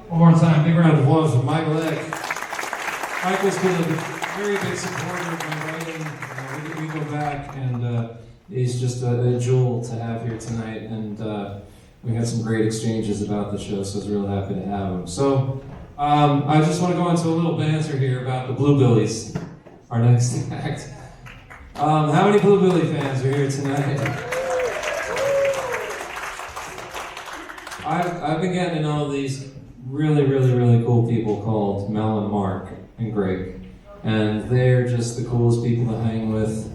One more time, big round of applause for Michael Eck. Michael's been a very big supporter of my writing. We go back, and he's just a jewel to have here tonight, and we had some great exchanges about the show, so I was real happy to have him. So I just want to go into a little banter here about the Bluebillies, our next act. How many Bluebilly fans are here tonight? I've been getting to know these really cool people called Mel and Mark and Greg, and they're just the coolest people to hang with.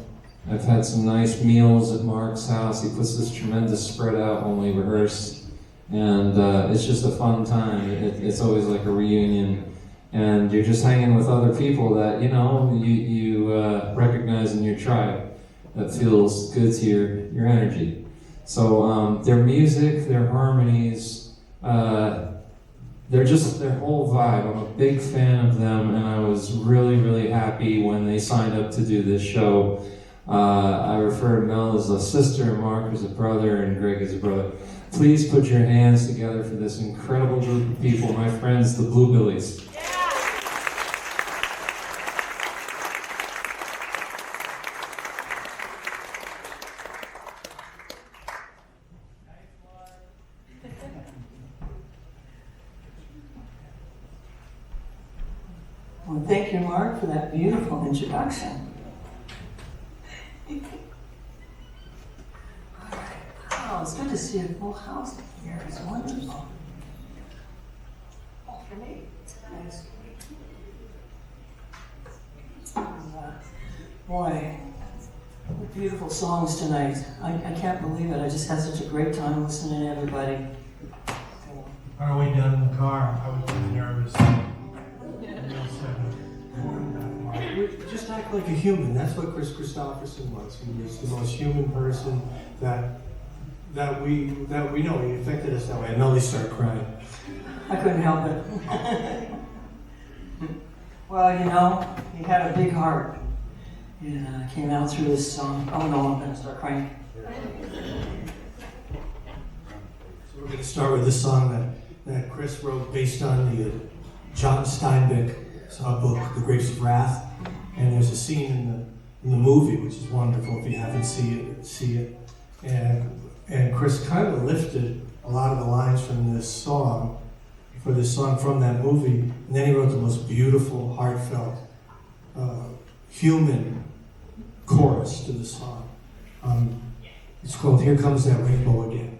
I've had some nice meals at Mark's house. He puts this tremendous spread out when we rehearse, and it's just a fun time. It's always like a reunion, and you're just hanging with other people that you recognize in your tribe that feels good to your energy. So their music, their harmonies, their whole vibe. I'm a big fan of them, and I was really happy when they signed up to do this show. I refer to Mel as a sister, Mark as a brother, and Greg as a brother. Please put your hands together for this incredible group of people, my friends, the Bluebillies. Well, thank you, Mark, for that beautiful introduction. Oh, it's good to see a full house here. It's wonderful. Oh, for me. Nice. Boy, what beautiful songs tonight. I can't believe it. I just had such a great time listening to everybody. On our way down in the car, I was really nervous. Just act like a human. That's what Kris Kristofferson was. He was the most human person that we know. He affected us that way. I know they start crying. I couldn't help it. Well, he had a big heart. And came out through this song. Oh no, I'm gonna start crying. So we're gonna start with this song that Kris wrote based on the John Steinbeck book, The Grapes of Wrath. And there's a scene in the movie which is wonderful. If you haven't see it. And Kris kind of lifted a lot of the lines from this song from that movie, and then he wrote the most beautiful, heartfelt, human chorus to the song. It's called "Here Comes That Rainbow Again."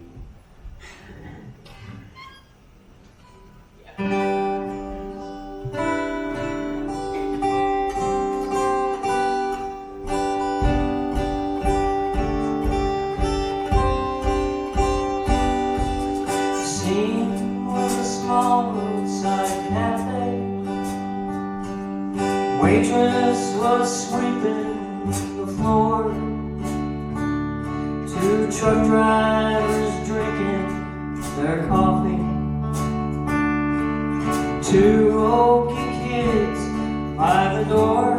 Waitress was sweeping the floor. Two truck drivers drinking their coffee. Two oaky kids by the door.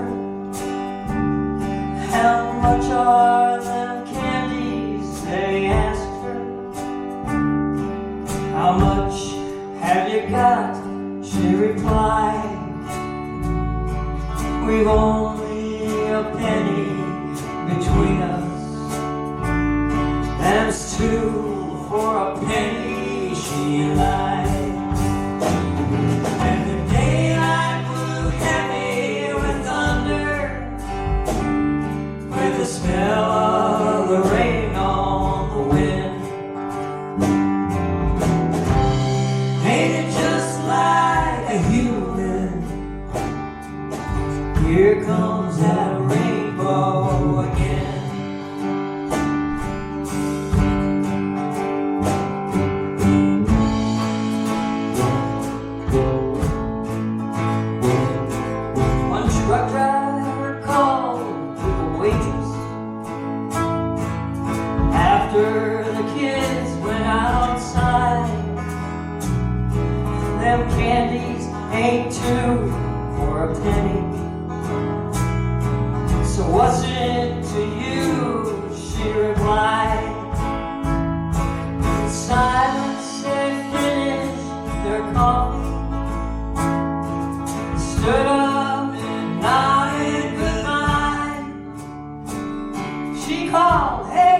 How much are them candies? They asked her. How much have you got? She replied. We've only a penny between us. That's two for a penny, she lied. And the daylight grew heavy with thunder, with the smell of the rain on the wind. Ain't it just like a human? Here comes that rainbow again. One truck driver called to the waitress after the kids went outside. Them candies ain't two for a penny. So what's it to you? She replied. In silence they finished their coffee, stood up and nodded goodbye. She called, hey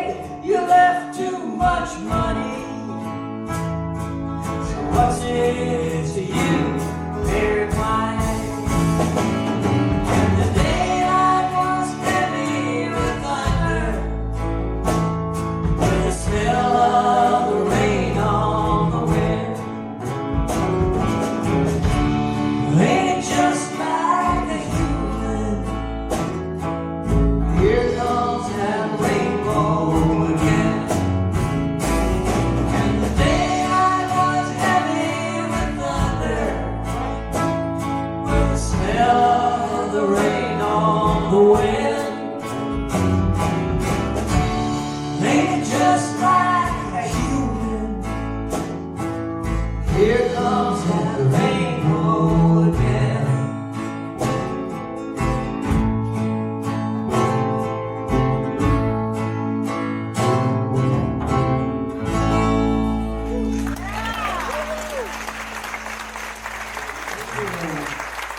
Here comes that rainbow again.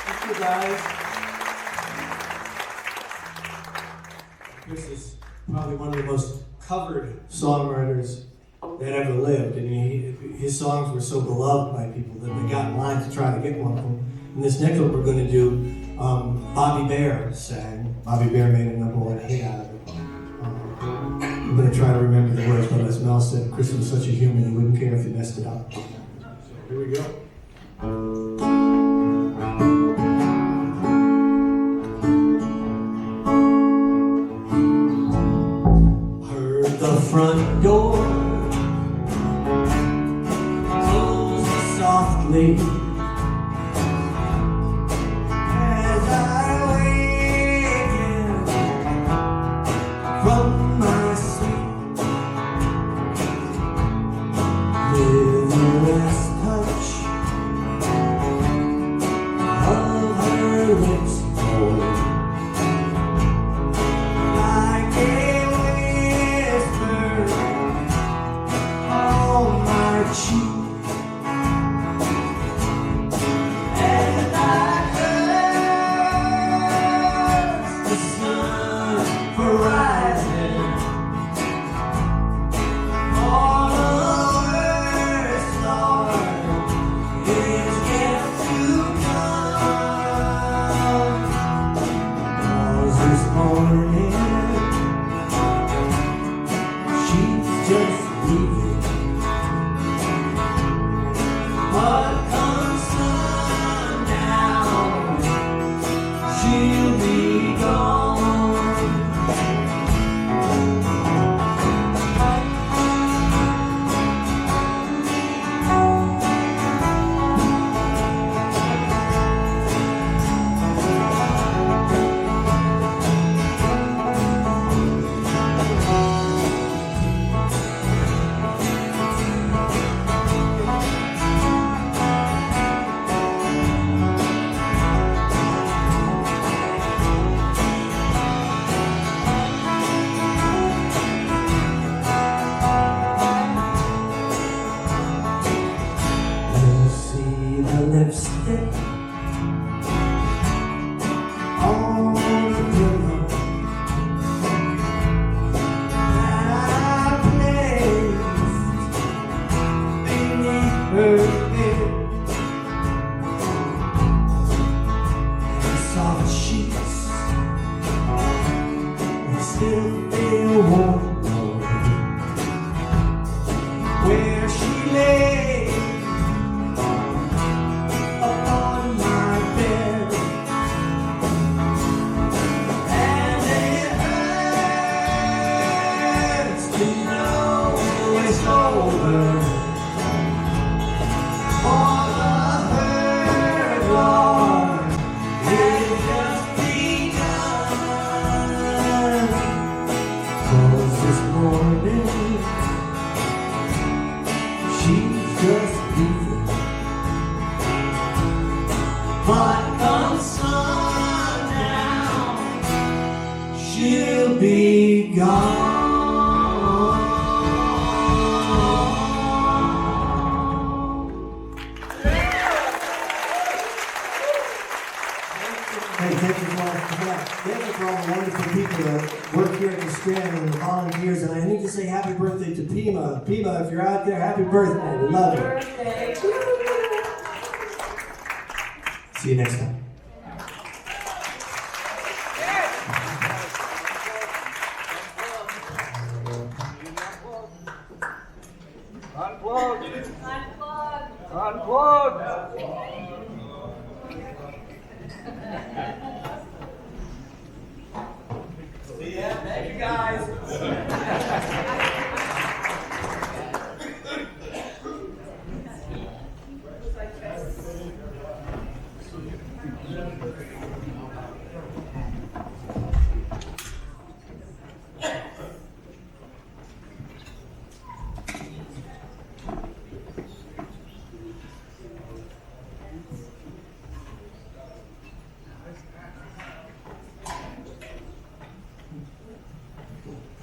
Thank you, guys. Kris is probably one of the most covered songwriters that ever lived. I mean, his songs were so beloved by people that they got in line to try to get one of them. And this next one we're going to do, Bobby Bear sang. Bobby Bear made a #1 hit out of it. I'm going to try to remember the words, but as Mel said, Kris was such a human, he wouldn't care if he messed it up. So here we go. Heard the front door close softly as I wakened from my sleep. With the last touch of her lips cold, like a whisper on my cheek. And I curse the sun for rising on a worse star is yet to come. 'Cause this morning she's just leaving, but come sundown she'll be gone. You'll see the lipstick on the pillow that I placed beneath her bed. And soft sheets and still feel warm where she lay upon my bed. And it hurts to know it's over, for the hurt, Lord, is just begun. 'Cause this morning she's just leaving, but come sundown she'll be gone. Hey, thank you for all that. Thank you for all the wonderful people that work here at the Strand and the volunteers. And I need to say happy birthday to Pima. Pima, if you're out there, happy birthday. We love you. Birthday. See you next time. Unplug. See ya. Thank you, guys.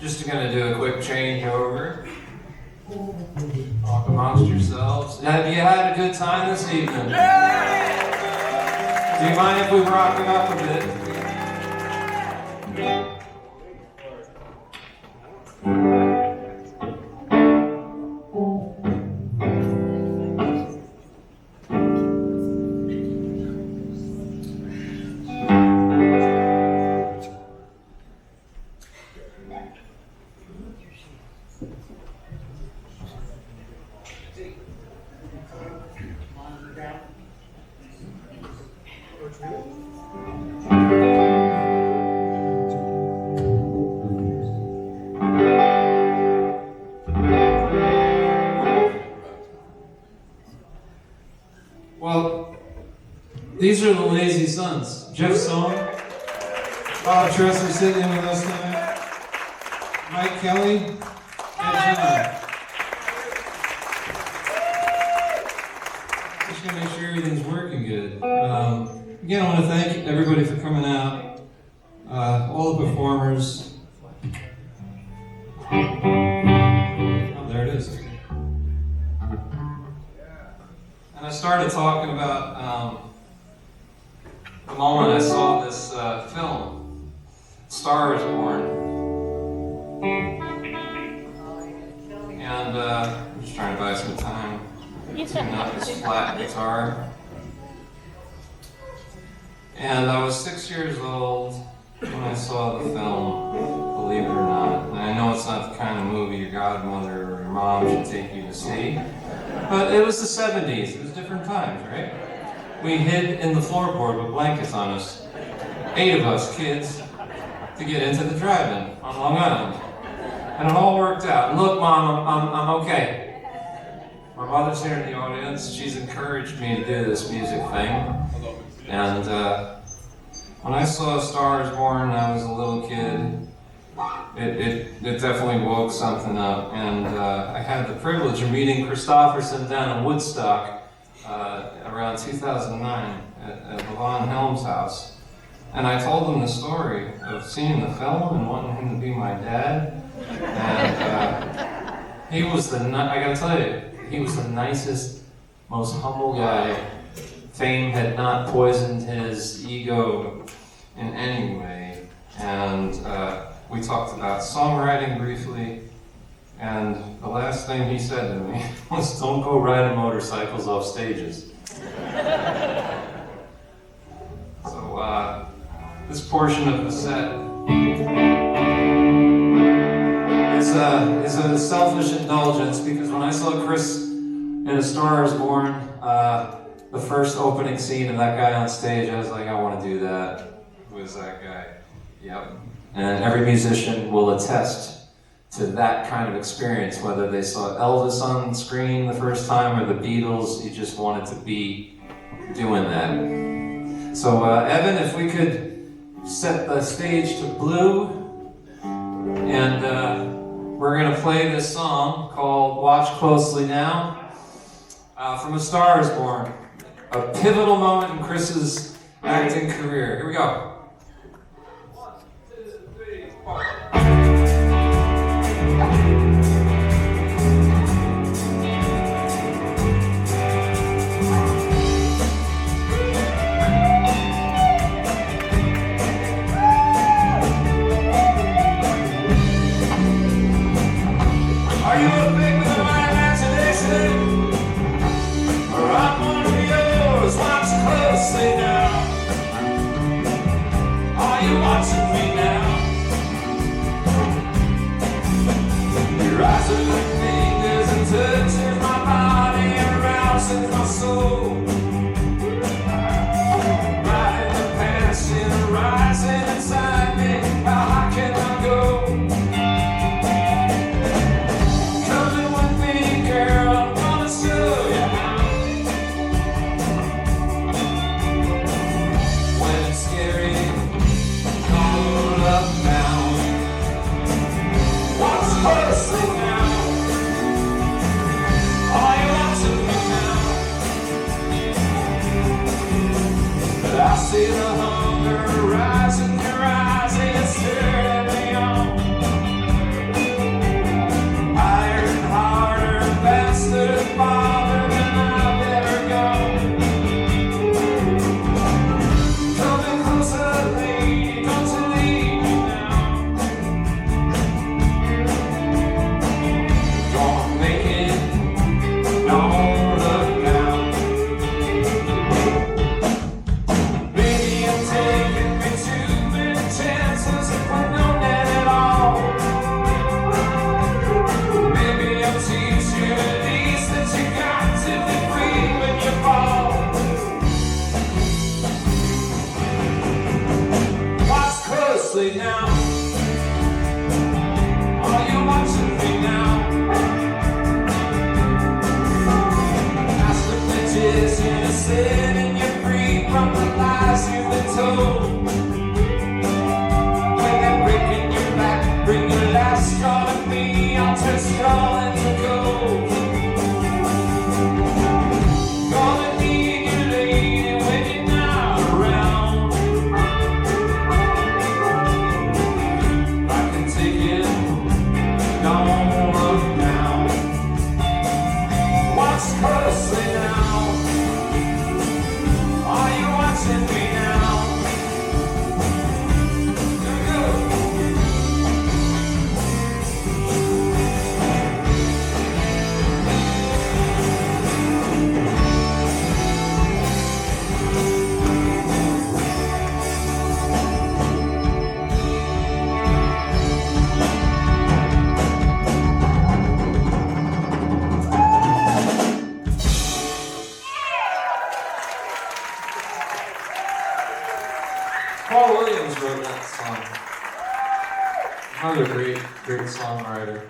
Just gonna do a quick changeover. Talk amongst yourselves. Have you had a good time this evening? Do you mind if we rock it up a bit? Well, these are the Lazy Sons. Jeff Song, Bob Tresser sitting in with us tonight, Mike Kelly, and John. Just gonna make sure everything's working good. Again, I want to thank everybody for coming out, all the performers. Oh, there it is. And I started talking about the moment I saw this film, Star is Born. And I'm just trying to buy some time, tuning up this flat guitar. And I was 6 years old when I saw the film, believe it or not. And I know it's not the kind of movie your godmother or your mom should take you to see. But it was the 70s. It was different times, right? We hid in the floorboard with blankets on us. 8 of us kids to get into the drive-in on Long Island. And it all worked out. And look, Mom, I'm okay. My mother's here in the audience. She's encouraged me to do this music thing. And when I saw Star is Born, I was a little kid. It definitely woke something up, and I had the privilege of meeting Kristofferson down in Woodstock around 2009 at Levon Helm's house. And I told him the story of seeing the film and wanting him to be my dad. And he was I gotta tell you, he was the nicest, most humble guy. Fame had not poisoned his ego in any way. And we talked about songwriting briefly, and the last thing he said to me was, "Don't go riding motorcycles off stages." So this portion of the set is a selfish indulgence, because when I saw Kris in A Star is Born, the first opening scene of that guy on stage, I was like, I want to do that. Who is that guy? Yep. And every musician will attest to that kind of experience, whether they saw Elvis on screen the first time or the Beatles. You just wanted to be doing that. So Evan, if we could set the stage to Blue, and we're going to play this song called Watch Closely Now from A Star is Born, a pivotal moment in Kris's acting career. Here we go. Are you a big with my imagination? Or I'm one of yours? Watch closely now. Are you watching me now? Your eyes are like fingers and touching my body and rousing my soul. Riding the passion rising inside me. How high can I go? farther than I've ever gone. Coming closer, lady, don't you leave me now. Gonna make it, don't look down. Maybe I'm taking me too many chances if I know that at all. Maybe I'll teach you at least that you got to be free when you fall. Watch closely now. Are you watching me now? Past the bridges innocent and you're free from the lies you've been told. When they're breaking your back, bring your last straw to me. I'll turn straw into gold. Gonna need you, lady, when you're not around. I can take it, don't look down. Watch closely now. Are you watching me now? Here we go. Paul Williams wrote that song. Another great songwriter.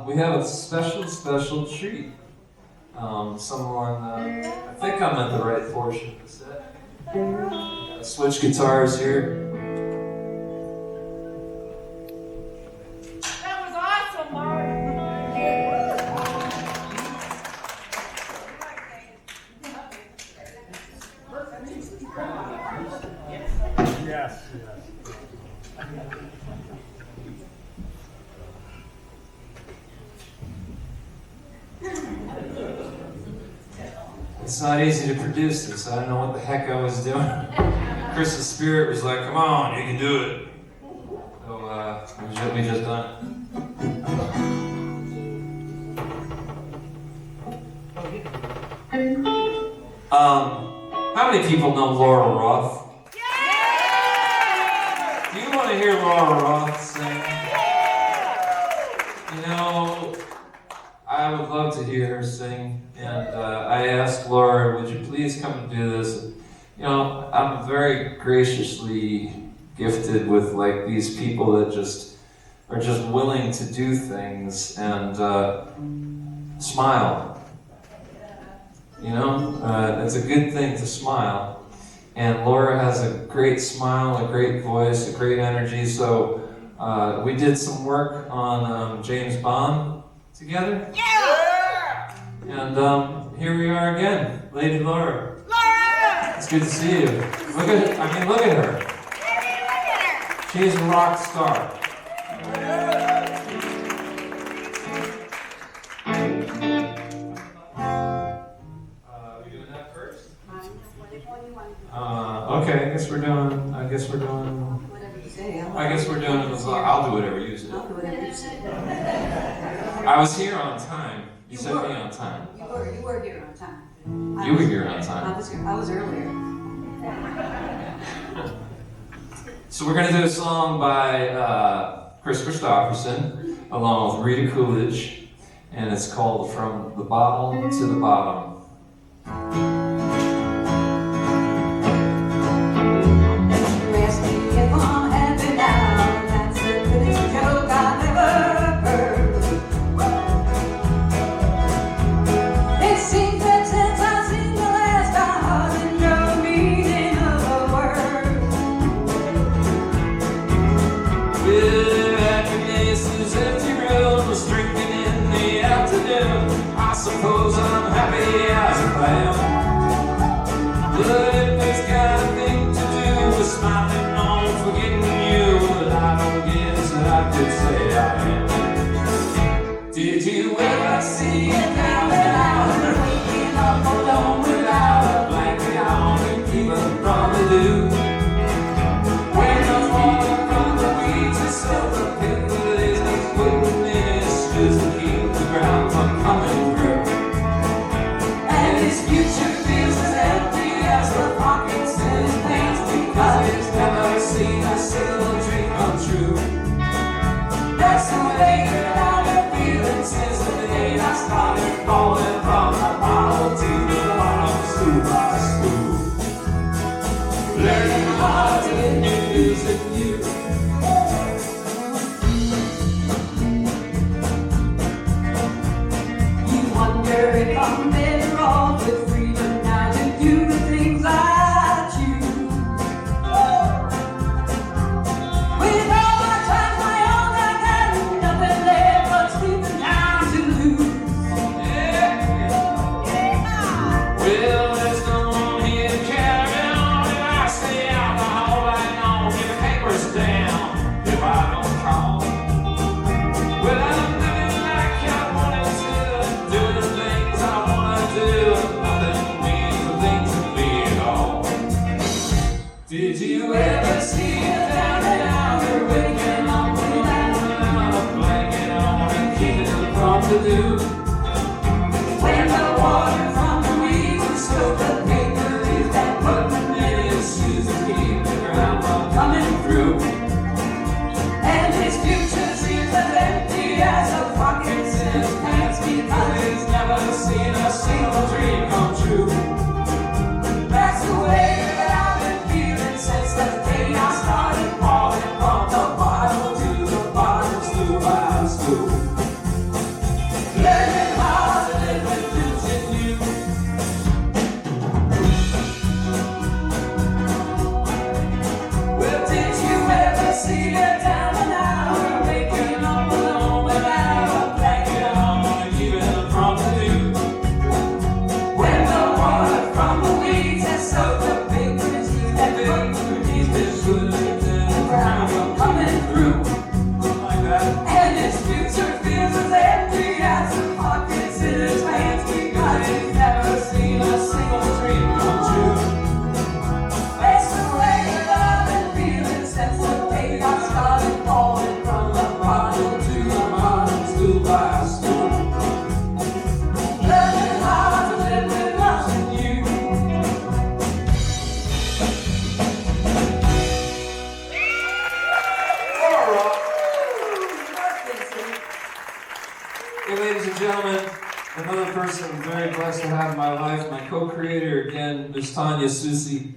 We have a special treat. Someone, I think I'm at the right portion of the set. Switch guitars here. That was awesome, Mark. Yes. It's not easy to produce this. I don't know what the heck I was doing. Chris's spirit was like, come on, you can do it. So we just done it. How many people know Laura Roth? Do you want to hear Laura Roth sing? You know, I would love to hear her sing, and I asked Laura, would you please come and do this? You know, I'm very graciously gifted with like these people that are just willing to do things and smile. You know, it's a good thing to smile. And Laura has a great smile, a great voice, a great energy. So we did some work on James Bond together. Yeah! And here we are again, Lady Laura. Laura! It's good to see you. Look at her. She's a rock star. Okay, I guess we're doing. Whatever you say. I'll do whatever you say. I'll do whatever you say. I was here on time. You set me on time. You were here on time. You were here on time. I was earlier. So we're gonna do a song by Kris Kristofferson along with Rita Coolidge, and it's called "From the Bottom to the Bottom." I suppose I'm happy as a clam. But if it's got a thing to do with smiling on forgetting you, well, I don't guess that I could say I am. Did you ever since the day I started falling from the bottle to the bottom, stool by stool. Learning how to get new music new. You wonder if I'm better off with freedom now to do the things I choose. With all my time, my own, I got nothing left but sleeping down to lose. Well, there's no one here to carry on if I stay out the whole night long. Get the papers down if I don't call. Well, I'm living like I wanted to, doing the things I wanna do. Nothing means a thing to me at all. Did you ever see a down and outer waking up without a blanket on and keeping it from the dew? When the water from the weeds and soak the paper leaves that put in his shoes to keep the ground from coming through. And his future seems as empty as a pockets in his pants because He's never seen a single dream come true. that's the way that I've been feeling since the day I started falling from the bottom to the bottom, stool by stool. Learning how to live with losing you. Well, did you ever see a down and out waking up alone without a blanket on and keeping it from the dew? When the water from the weeds has soaked the paper and teeth that put He's been good the ground from coming through. like that. And his future feels as empty as the pockets in his pants because he's never seen a single dream come true. That's the way that I've been feeling since the day I started falling from the bottom to the bottom, stool by stool. Learning how to live with loving you. Hey, ladies and gentlemen, another person I'm very blessed to have in my life, my co-creator again, Miss Tania Susi.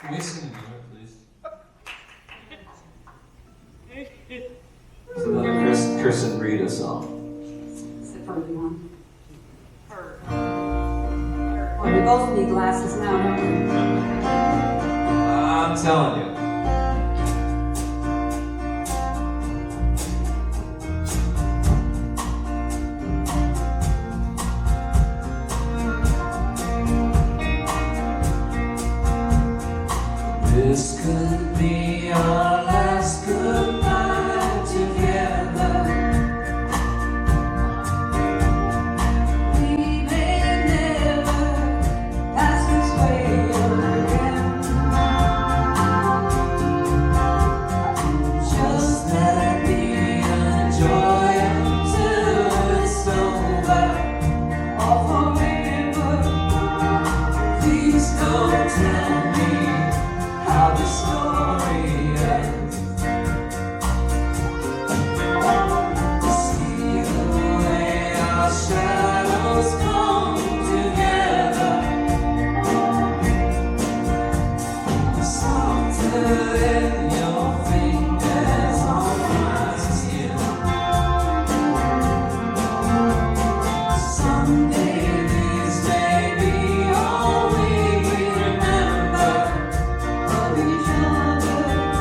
Can we sing together, please? It's another Chris and Rita song. Is it for everyone? Well, we both need glasses now, don't we? I'm telling you. This could be our last goodbye together. We may never pass this way again. Just let it be a joy until it's over or forever. Please don't tell me how the story ends. See the way our shadows come together, softer than your fingers on my skin. Someday these may be all we remember of each other.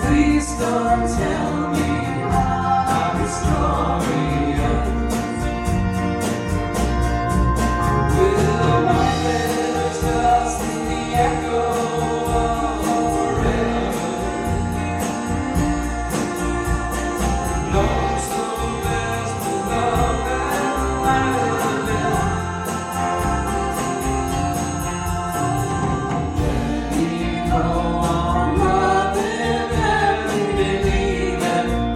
Please don't tell me how the story ends. With a white letter dust in the echo of forever. Lost the best of love and life. We go on loving and believing.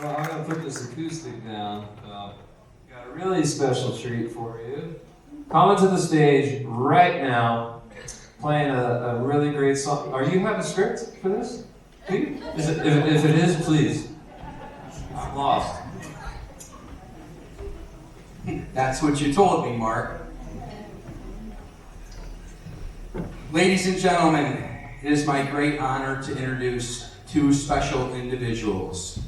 Well, I'm going to put this acoustic down. Got a really special treat for you. Coming to the stage right now, playing a really great song. Are you have a script for this? Do you? If it is, please. I'm lost. That's what you told me, Mark. Ladies and gentlemen, it is my great honor to introduce two special individuals,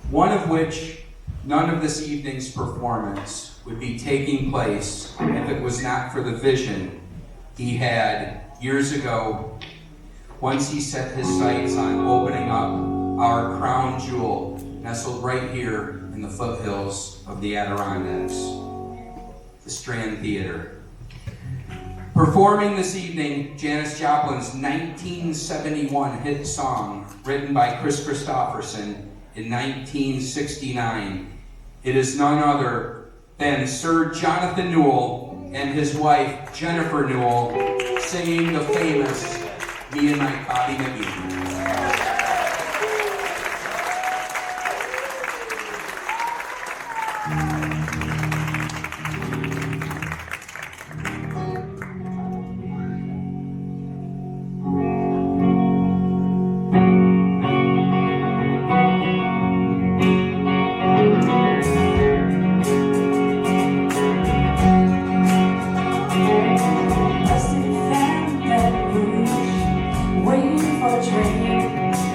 one of which none of this evening's performance would be taking place if it was not for the vision he had years ago once he set his sights on opening up our crown jewel nestled right here in the foothills of the Adirondacks, the Strand Theater. Performing this evening, Janis Joplin's 1971 hit song, written by Kris Kristofferson in 1969. It is none other than Sir Jonathan Newell and his wife, Jennifer Newell, singing the famous Me and My Bobby McGee. Waiting for a train.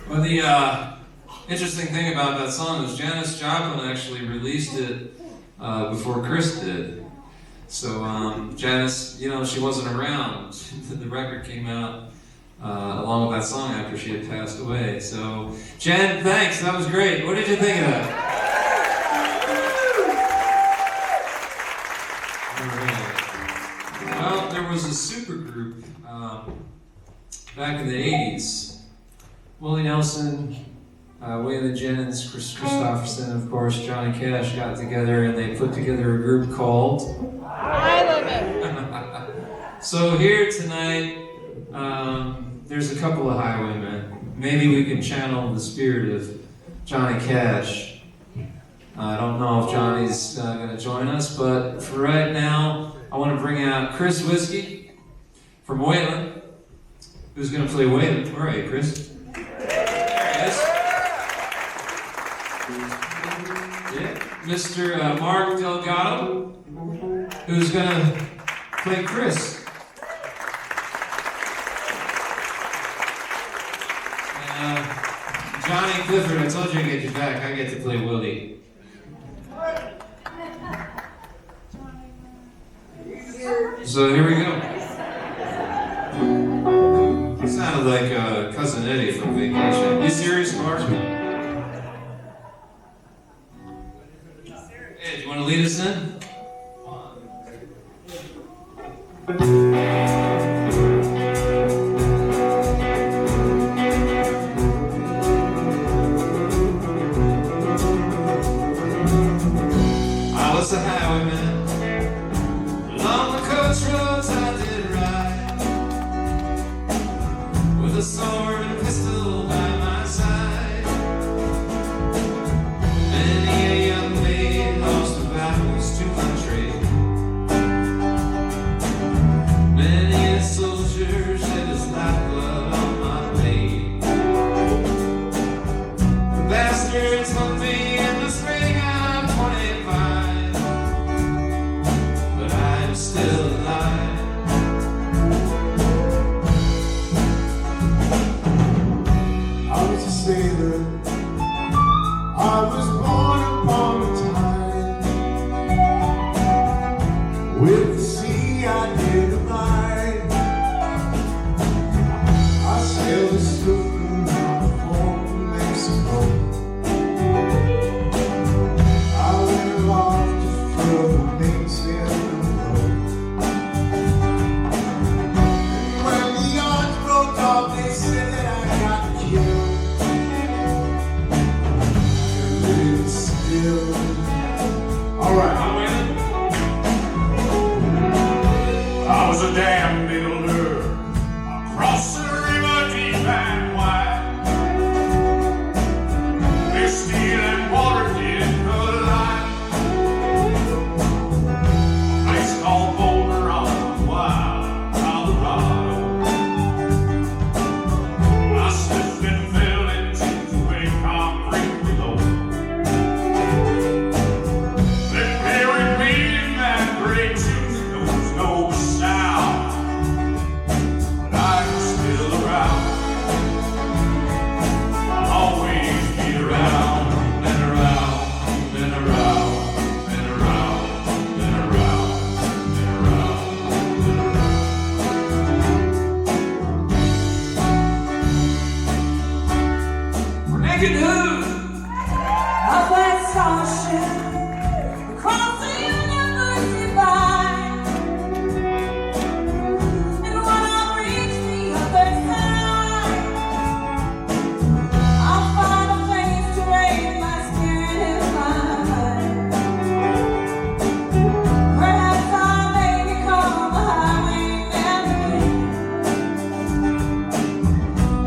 Well, the interesting thing about that song is Janis Joplin actually released it before Kris did. So Janis, you know, she wasn't around. The record came out along with that song after she had passed away. So Jen, thanks. That was great. What did you think of that? All right. Well, there was a supergroup back in the 80s. Willie Nelson, Waylon Jennings, Kris Kristofferson, of course, Johnny Cash got together and they put together a group called Highwayman. So here tonight, there's a couple of Highwaymen. Maybe we can channel the spirit of Johnny Cash. I don't know if Johnny's going to join us, but for right now, I want to bring out Kris Wiski from Waylon, who's going to play Waylon. Where are you, Kris? Mr. Marc Delgado, who's going to play Kris. Johnny Clifford, I told you I'd get you back. I get to play Willie. So here we go. Sounded like Cousin Eddie from Vacation. You serious, Mark? Hey, do you want to lead us in? I was a highwayman. Along the coast roads I did ride, with a sword and pistol by my side. Many a young maid lost the battles to my trade. Many a soldier shed his lifeblood on my blade. The bastards hung me in the spring of 25, but I'm still alive. I was a sailor. I was born upon the tide. With the sea I did abide. I sailed the sloop around home from Mexico. I went aloft to furl the mainsail and low. And when the yards broke off, they said that I got killed. Alright. I was a damn builder across the river deep and wide. Where steel and water did collide. A place called Boulder on wild Colorado. I slipped and fell into a concrete below. They buried me in that great tomb that knows no sound. But I'm still around. I'll always be around. Been around, been around, been around, been around, been around, been around. We're making Houde. Up that starship across the universe divide. And when I reach the other side, I'll find a place to raise my spirit and mind. Perhaps I may become a highwayman again.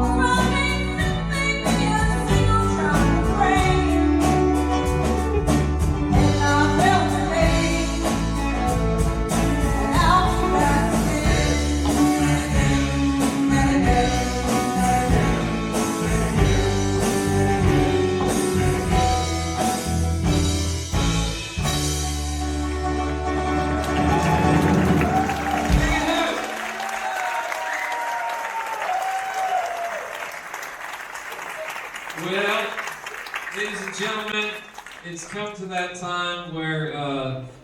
Or I may simply be a single child. Well, ladies and gentlemen, it's come to that time where,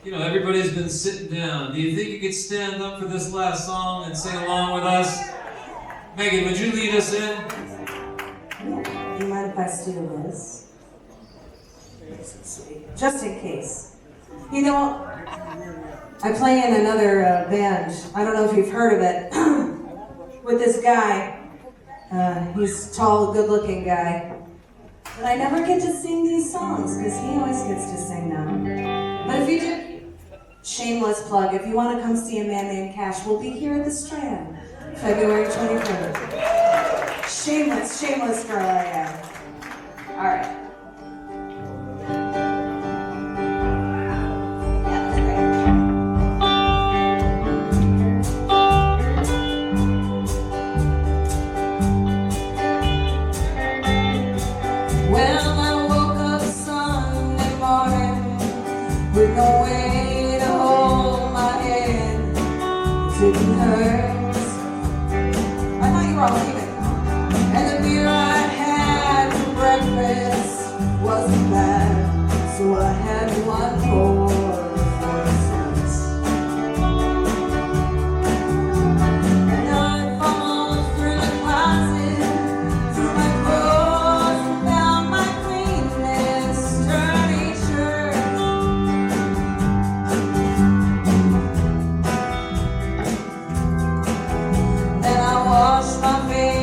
everybody's been sitting down. Do you think you could stand up for this last song and sing along with us? Megan, would you lead us in? Do you mind if I steal this? Just in case. You know, I play in another band. I don't know if you've heard of it. With this guy. He's a tall, good-looking guy. But I never get to sing these songs because he always gets to sing them. But if you do, shameless plug, if you want to come see a man named Cash, we'll be here at the Strand, February 23rd. Shameless girl I am. All right. With no way to hold my head, it didn't hurt. I thought you were all leaving. And the beer I had for breakfast wasn't bad, so I had one more for sense. And I followed through the closet, through my drawers, and found my cleanness, dirty shirt. Then I washed my face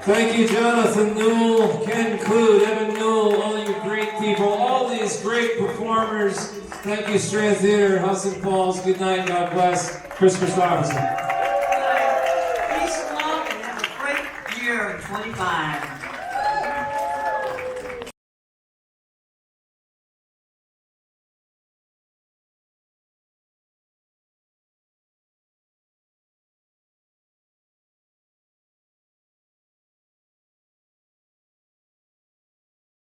Thank you, Jonathan Newell, Ken Clude, Evan Newell, all you great people, all these great performers. Thank you, Strand Theater, Hudson Falls. Good night, God bless. Kris Kristofferson. Peace and love and have a great year in 25.